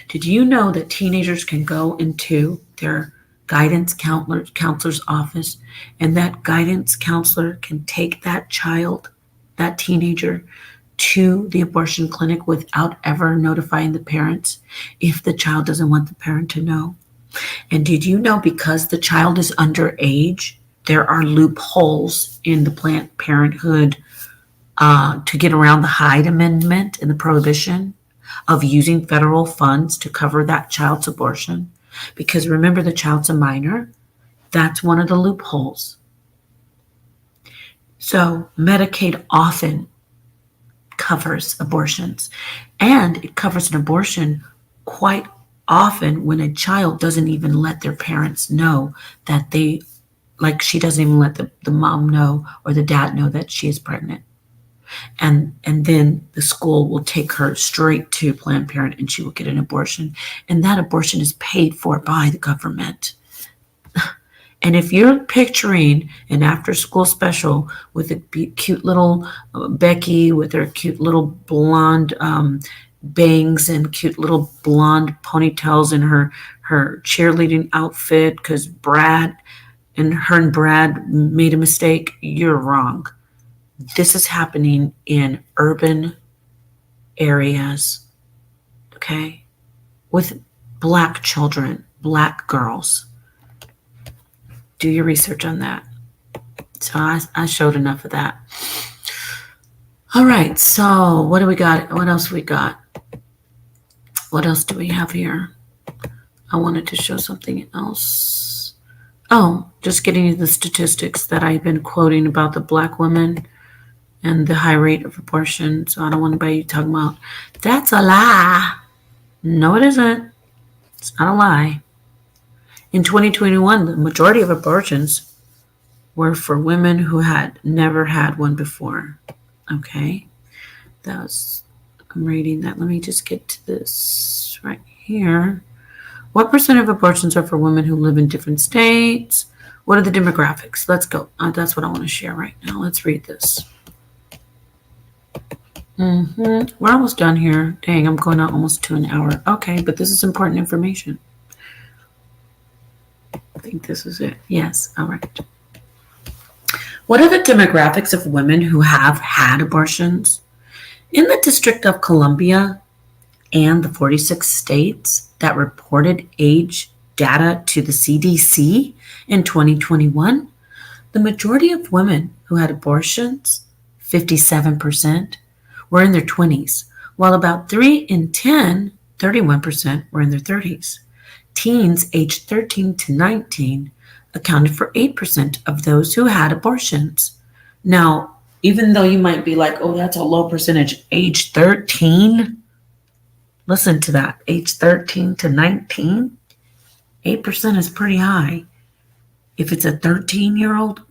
[SPEAKER 1] Did you know that teenagers can go into their guidance counselor's office, and that guidance counselor can take that child, that teenager, to the abortion clinic without ever notifying the parents if the child doesn't want the parent to know? And did you know because the child is underage, there are loopholes in the Planned Parenthood to get around the Hyde Amendment and the prohibition of using federal funds to cover that child's abortion? Because remember, the child's a minor. That's one of the loopholes. So Medicaid often covers abortions, and it covers an abortion quite often when a child doesn't even let their parents know that she doesn't even let the mom know or the dad know that she is pregnant. And then the school will take her straight to Planned Parenthood and she will get an abortion. And that abortion is paid for by the government. And if you're picturing an after-school special with a cute little Becky with her cute little blonde bangs and cute little blonde ponytails in her cheerleading outfit because Brad and her and Brad made a mistake, you're wrong. This is happening in urban areas, okay, with Black children, Black girls. Do your research on that. So I showed enough of that. All right, so what do we got? What else we got? What else do we have here? I wanted to show something else. Oh, just getting you the statistics that I've been quoting about the Black women and the high rate of abortion. So I don't want anybody talking about, that's a lie. No, it isn't. It's not a lie. In 2021, the majority of abortions were for women who had never had one before. Okay, I'm reading that. Let me just get to this right here. What percent of abortions are for women who live in different states? What are the demographics? Let's go. That's what I want to share right now. Let's read this. We're almost done here. Dang, I'm going out almost to an hour. Okay, but this is important information. I think this is it. Yes, all right. What are the demographics of women who have had abortions? In the District of Columbia and the 46 states that reported age data to the CDC in 2021, the majority of women who had abortions, 57%, were in their 20s, while about 3 in 10, 31%, were in their 30s. Teens aged 13 to 19 accounted for 8% of those who had abortions. Now, even though you might be like, oh, that's a low percentage, age 13, listen to that, age 13 to 19, 8% is pretty high. If it's a 13-year-old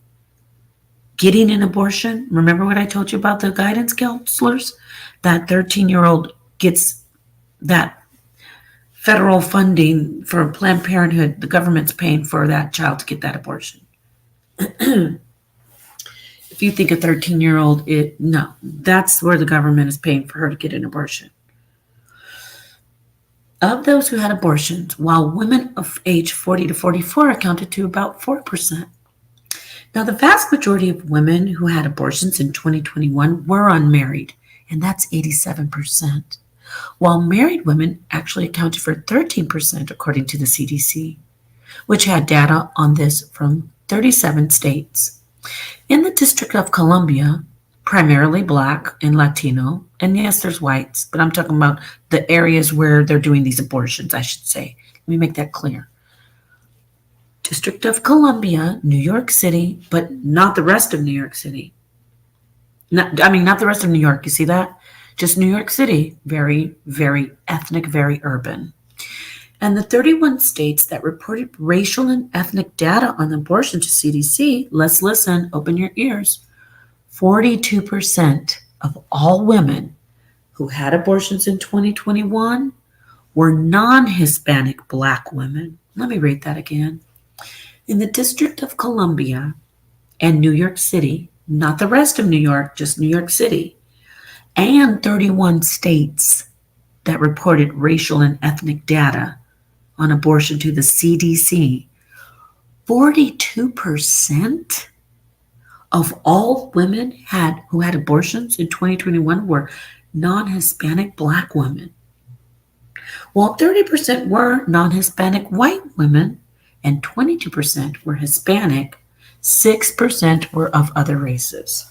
[SPEAKER 1] getting an abortion, remember what I told you about the guidance counselors? That 13-year-old gets that federal funding for Planned Parenthood. The government's paying for that child to get that abortion. If you think a 13-year-old, no, that's where the government is paying for her to get an abortion. Of those who had abortions, while women of age 40 to 44 accounted to about 4%. Now, the vast majority of women who had abortions in 2021 were unmarried, and that's 87%, while married women actually accounted for 13%, according to the CDC, which had data on this from 37 states. In the District of Columbia, primarily Black and Latino, and yes, there's whites, but I'm talking about the areas where they're doing these abortions, I should say. Let me make that clear. District of Columbia, New York City, but not the rest of New York City. Not the rest of New York, you see that? Just New York City, very, very ethnic, very urban. And the 31 states that reported racial and ethnic data on abortion to CDC, let's listen, open your ears. 42% of all women who had abortions in 2021 were non-Hispanic Black women. Let me read that again. In the District of Columbia and New York City, not the rest of New York, just New York City, and 31 states that reported racial and ethnic data on abortion to the CDC, 42% of all women who had abortions in 2021 were non-Hispanic Black women, while 30% were non-Hispanic white women and 22% were Hispanic, 6% were of other races.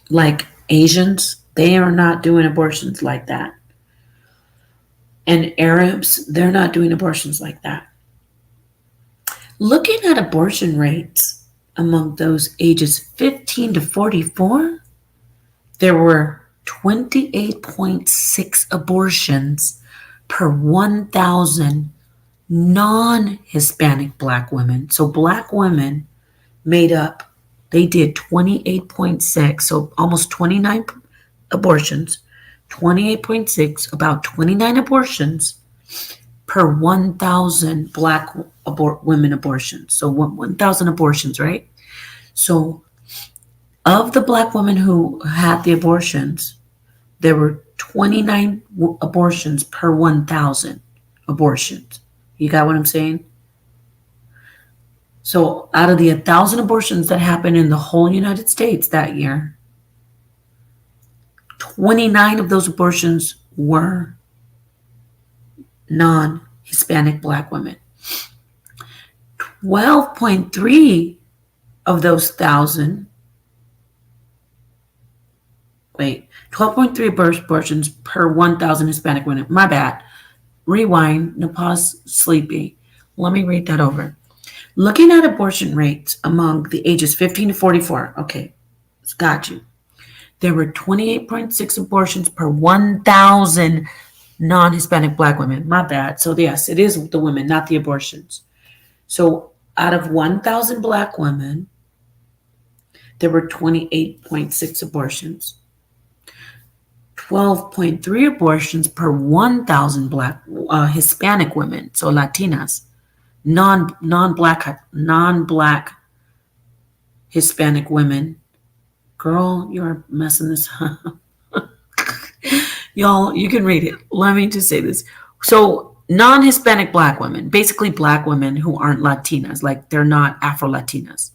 [SPEAKER 1] Like Asians, they are not doing abortions like that. And Arabs, they're not doing abortions like that. Looking at abortion rates among those ages 15 to 44, there were 28.6 abortions per 1,000 non-Hispanic Black women. So Black women made up, they did 28.6, so almost 29 abortions, 28.6, about 29 abortions per 1,000 Black women abortions. So 1,000 abortions, right? So of the Black women who had the abortions, there were 29 abortions per 1,000 abortions. You got what I'm saying? So out of the 1,000 abortions that happened in the whole United States that year, 29 of those abortions were non-Hispanic Black women. 12.3 of those 12.3 abortions per 1,000 Hispanic women. My bad. Rewind. No, pause. Sleepy. Let me read that over. Looking at abortion rates among the ages 15 to 44. Okay, it's got you. There were 28.6 abortions per 1,000 non-Hispanic Black women. My bad. So yes, it is the women, not the abortions. So out of 1,000 Black women, there were 28.6 abortions. 12.3 abortions per 1,000 Black Hispanic women, so Latinas, non-Black Hispanic women. Girl, you're messing this up. Y'all, you can read it. Let me just say this. So non-Hispanic Black women, basically Black women who aren't Latinas, like they're not Afro-Latinas.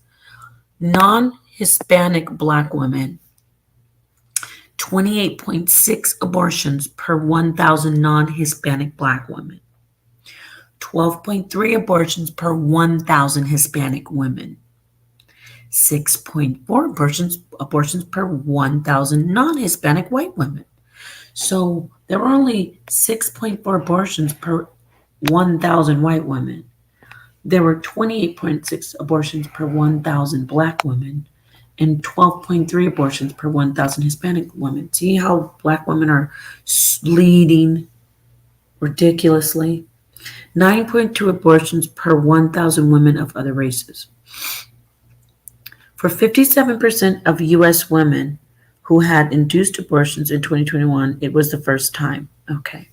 [SPEAKER 1] Non-Hispanic Black women, 28.6 abortions per 1,000 non-Hispanic Black women. 12.3 abortions per 1,000 Hispanic women. 6.4 abortions per 1,000 non-Hispanic white women. So there were only 6.4 abortions per 1,000 white women. There were 28.6 abortions per 1,000 Black women and 12.3 abortions per 1,000 Hispanic women. See how Black women are leading ridiculously? 9.2 abortions per 1,000 women of other races. For 57% of U.S. women who had induced abortions in 2021, it was the first time. Okay.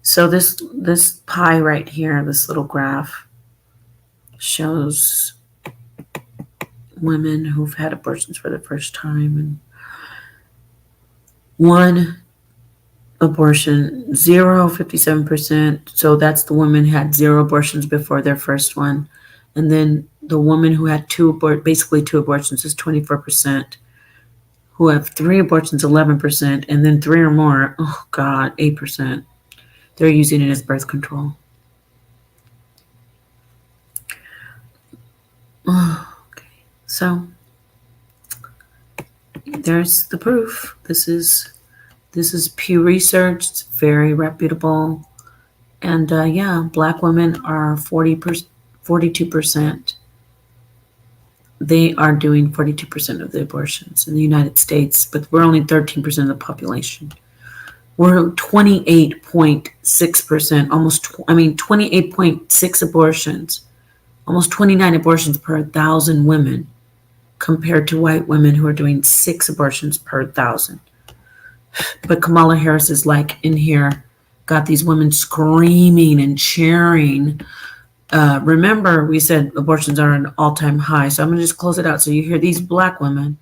[SPEAKER 1] So this pie right here, this little graph, shows women who've had abortions for the first time. And one abortion, 57%. So that's the woman who had 0 abortions before their first one. And then the woman who had basically two abortions is 24%. Who have 3 abortions, 11%. And then 3 or more, oh God, 8%. They're using it as birth control. Oh, okay. So there's the proof. This is Pew Research. It's very reputable. And yeah, Black women are 42%. They are doing 42% of the abortions in the United States, but we're only 13% of the population. We're 28.6%, 28.6 abortions, almost 29 abortions per 1,000 women, compared to white women who are doing 6 abortions per 1,000. But Kamala Harris is like in here, got these women screaming and cheering. Remember, we said abortions are an all-time high. So I'm going to just close it out. So you hear these Black women,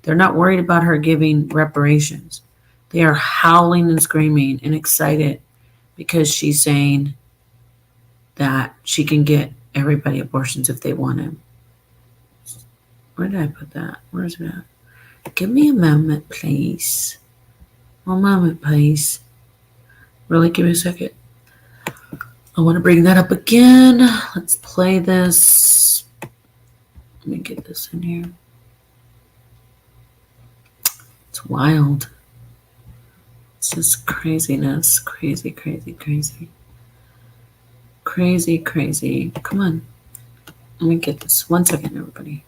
[SPEAKER 1] they're not worried about her giving reparations. They are howling and screaming and excited because she's saying that she can get everybody abortions if they want them. Where did I put that? Where's it at? Give me a moment, please. One moment, please. Really, give me a second. I want to bring that up again. Let's play this. Let me get this in here. It's wild. It's just craziness. Crazy, crazy, crazy. Crazy, crazy. Come on. Let me get this. 1 second, everybody.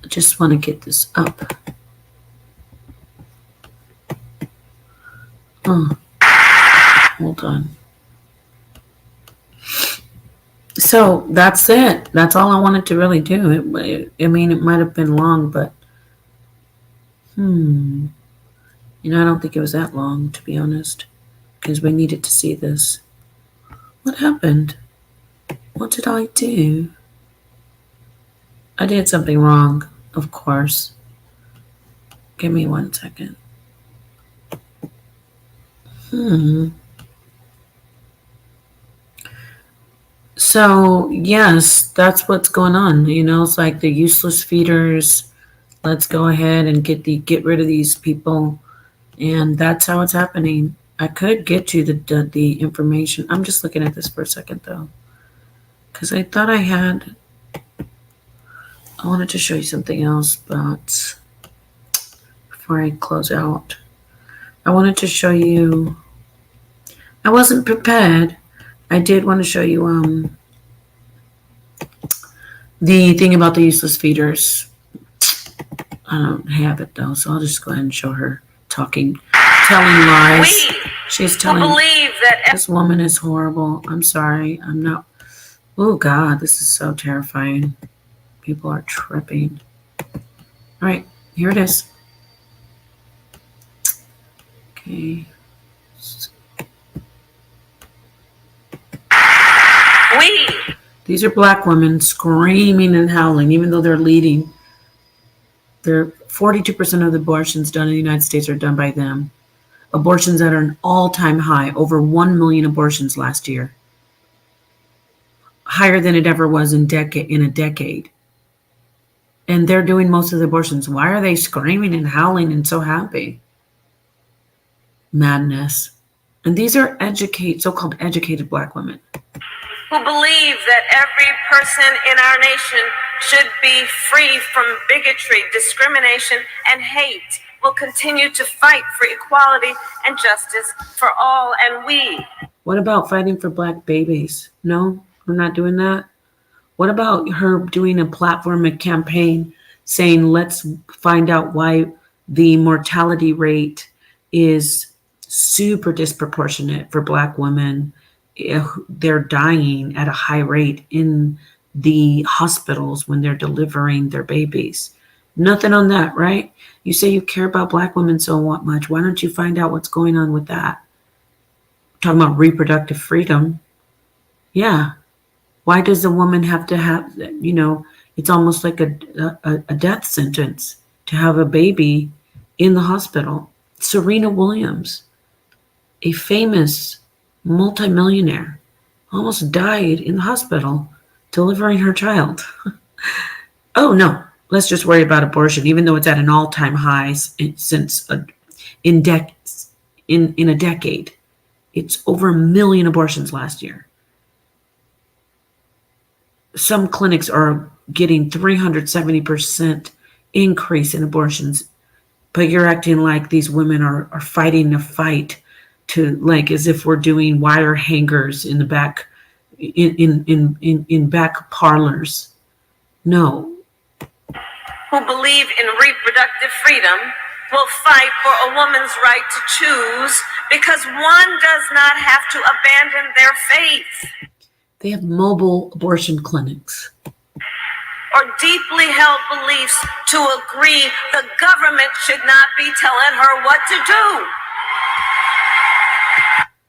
[SPEAKER 1] I just want to get this up. Oh. Hold on. So that's it. That's all I wanted to really do. It might have been long, but I don't think it was that long, to be honest, because we needed to see this. What happened? What did I do? I did something wrong, of course. Give me 1 second. So yes, that's what's going on. It's like the useless feeders. Let's go ahead and get rid of these people, and that's how it's happening. I could get you the information. I'm just looking at this for a second though, because I thought I wanted to show you something else, but before I close out, I wanted to show you. I wasn't prepared. I did want to show you the thing about the useless feeders. I don't have it though, so I'll just go ahead and show her telling lies. She's telling.
[SPEAKER 2] Believe that
[SPEAKER 1] This woman is horrible. I'm sorry. I'm not. Oh God, this is so terrifying. People are tripping. All right, here it is. Okay. These are black women screaming and howling, even though they're leading. 42% of the abortions done in the United States are done by them. Abortions at an all-time high, over 1 million abortions last year. Higher than it ever was in a decade. And they're doing most of the abortions. Why are they screaming and howling and so happy? Madness. And these are so-called educated black women.
[SPEAKER 2] Who believe that every person in our nation should be free from bigotry, discrimination, and hate, will continue to fight for equality and justice for all. And we.
[SPEAKER 1] What about fighting for black babies? No, we're not doing that. What about her doing a platform, a campaign saying, let's find out why the mortality rate is super disproportionate for black women? They're dying at a high rate in the hospitals when they're delivering their babies. Nothing on that, right? You say you care about black women so much. Why don't you find out what's going on with that? Talking about reproductive freedom. Yeah. Why does a woman have to have, it's almost like a death sentence to have a baby in the hospital. Serena Williams, a famous multimillionaire, almost died in the hospital delivering her child. Oh no, let's just worry about abortion, even though it's at an all-time high in a decade. It's over 1 million abortions last year. Some clinics are getting 370% increase in abortions, but you're acting like these women are fighting a fight to, like, as if we're doing wire hangers in the back in back parlors. No.
[SPEAKER 2] Who believe in reproductive freedom will fight for a woman's right to choose, because one does not have to abandon their faith.
[SPEAKER 1] They have mobile abortion clinics.
[SPEAKER 2] Or deeply held beliefs to agree the government should not be telling her what to do.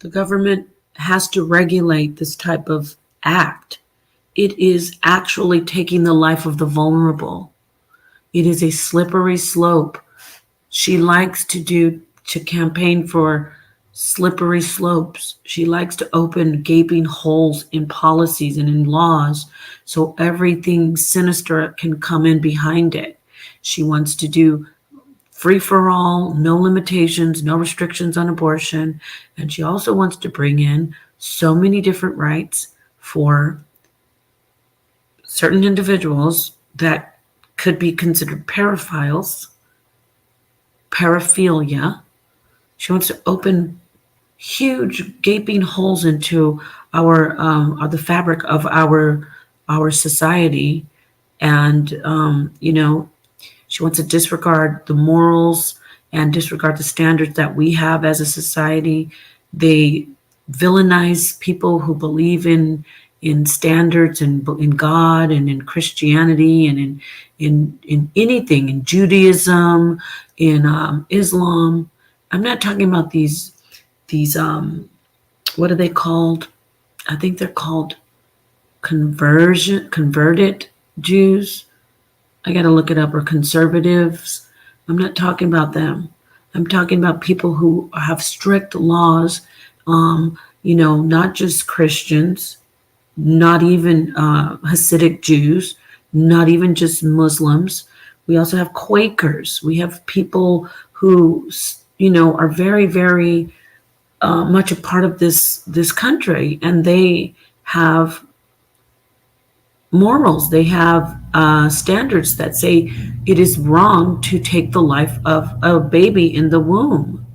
[SPEAKER 1] The government has to regulate this type of act. It is actually taking the life of the vulnerable. It is a slippery slope. She likes to campaign for slippery slopes. She likes to open gaping holes in policies and in laws so everything sinister can come in behind it. She wants to do free for all, no limitations, no restrictions on abortion. And she also wants to bring in so many different rights for certain individuals that could be considered paraphilia. She wants to open huge gaping holes into the fabric of our society, and she wants to disregard the morals and disregard the standards that we have as a society. They villainize people who believe in standards and in God and in Christianity and in anything, in Judaism, in Islam. I'm not talking about these what are they called? I think they're called converted Jews. I got to look it up, or conservatives. I'm not talking about them. I'm talking about people who have strict laws, not just Christians, not even Hasidic Jews, not even just Muslims. We also have Quakers. We have people who, are very, very much a part of this country, and they have morals. They have standards that say it is wrong to take the life of a baby in the womb.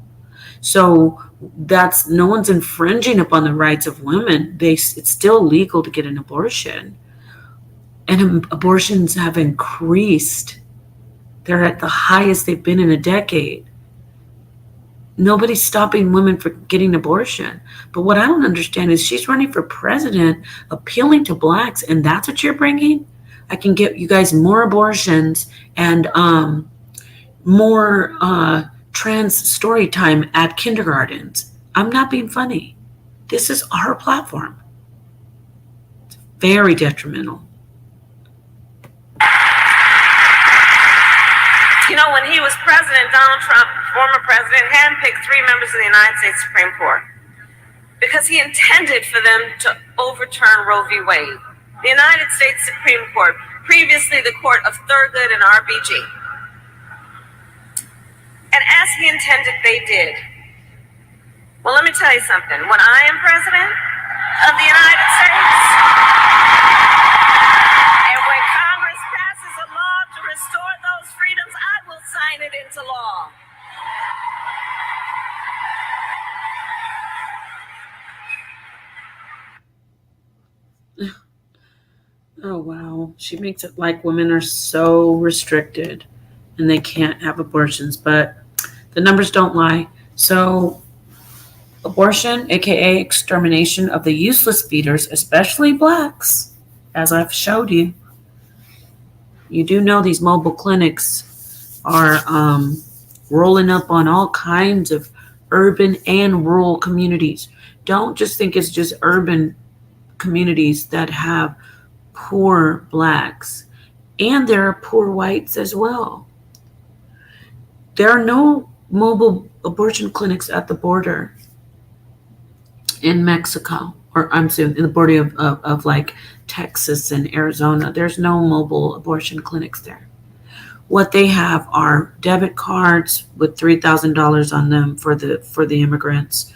[SPEAKER 1] So that's no one's infringing upon the rights of women. It's still legal to get an abortion, and abortions have increased. They're at the highest they've been in a decade. Nobody's stopping women from getting abortion. But what I don't understand is she's running for president, appealing to blacks, and that's what you're bringing? I can get you guys more abortions and more trans story time at kindergartens. I'm not being funny. This is our platform. It's very detrimental.
[SPEAKER 2] When he was president, Donald Trump, former president, handpicked 3 members of the United States Supreme Court because he intended for them to overturn Roe v. Wade. The United States Supreme Court, previously the court of Thurgood and RBG. And as he intended, they did. Well, let me tell you something. When I am president of the United States, and when Congress passes a law to restore those freedoms, I will sign it into law.
[SPEAKER 1] Oh, wow. She makes it like women are so restricted and they can't have abortions, but the numbers don't lie. So abortion, aka extermination of the useless feeders, especially blacks, as I've showed you. You do know these mobile clinics are rolling up on all kinds of urban and rural communities. Don't just think it's just urban communities that have poor blacks, and there are poor whites as well. There are no mobile abortion clinics at the border in Mexico, or I'm saying in the border of like Texas and Arizona. There's no mobile abortion clinics there. What they have are debit cards with $3,000 on them for the immigrants,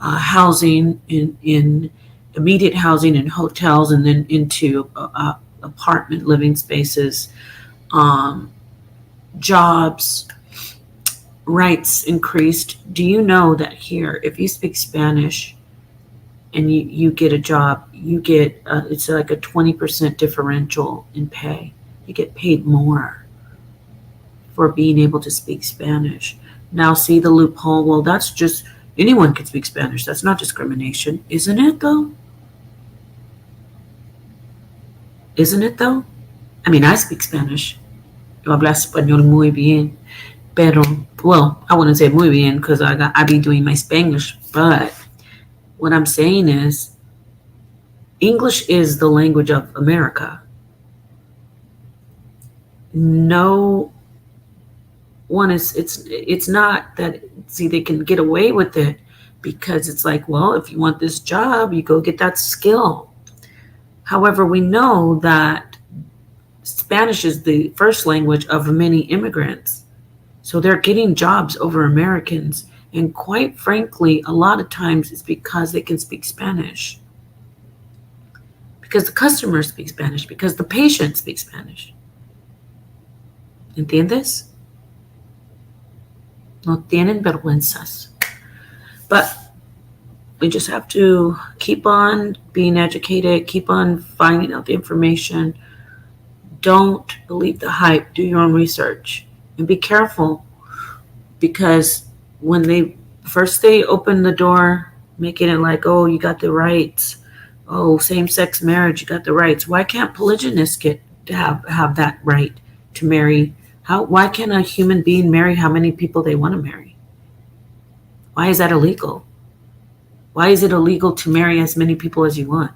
[SPEAKER 1] housing in immediate housing in hotels, and then into apartment living spaces, jobs, rights increased. Do you know that here, if you speak Spanish and you get a job, you get, it's like a 20% differential in pay. You get paid more for being able to speak Spanish. Now, see the loophole? Well, that's just, anyone can speak Spanish. That's not discrimination. Isn't it, though? Isn't it, though? I mean, I speak Spanish. Yo hablo español muy bien. Pero, well, I wouldn't say muy bien because I be doing my Spanglish. But what I'm saying is, English is the language of America. No one is, it's not that, see, they can get away with it because it's like, well, if you want this job, you go get that skill. However, we know that Spanish is the first language of many immigrants. So they're getting jobs over Americans. And quite frankly, a lot of times it's because they can speak Spanish. Because the customer speaks Spanish. Because the patient speaks Spanish. ¿Entiendes? No tienen vergüenzas. But we just have to keep on being educated, keep on finding out the information. Don't believe the hype. Do your own research. And be careful, because when they open the door, making it like, oh, you got the rights. Oh, same-sex marriage, you got the rights. Why can't polygynists get to have that right to marry? Why can't a human being marry how many people they want to marry? Why is that illegal? Why is it illegal to marry as many people as you want?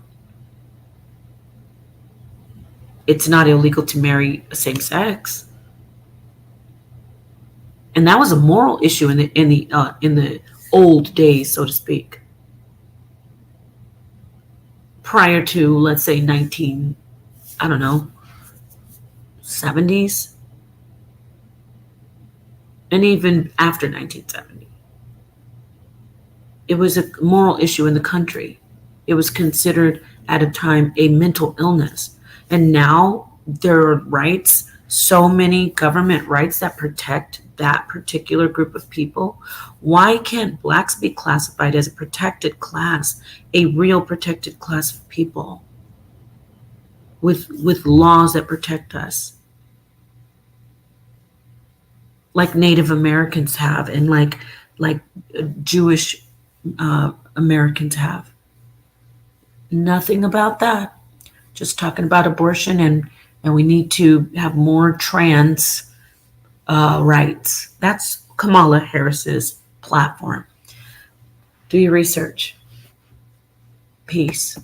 [SPEAKER 1] It's not illegal to marry same sex. And that was a moral issue in the old days, so to speak. prior to, let's say, I don't know, 70s, and even after 1970. It was a moral issue in the country. It was considered at a time a mental illness. And now there are rights, so many government rights that protect that particular group of people. Why can't blacks be classified as a protected class, a real protected class of people with laws that protect us? Like Native Americans have, and like Jewish Americans have. Nothing about that. Just talking about abortion, and we need to have more trans rights. That's Kamala Harris's platform. Do your research. Peace.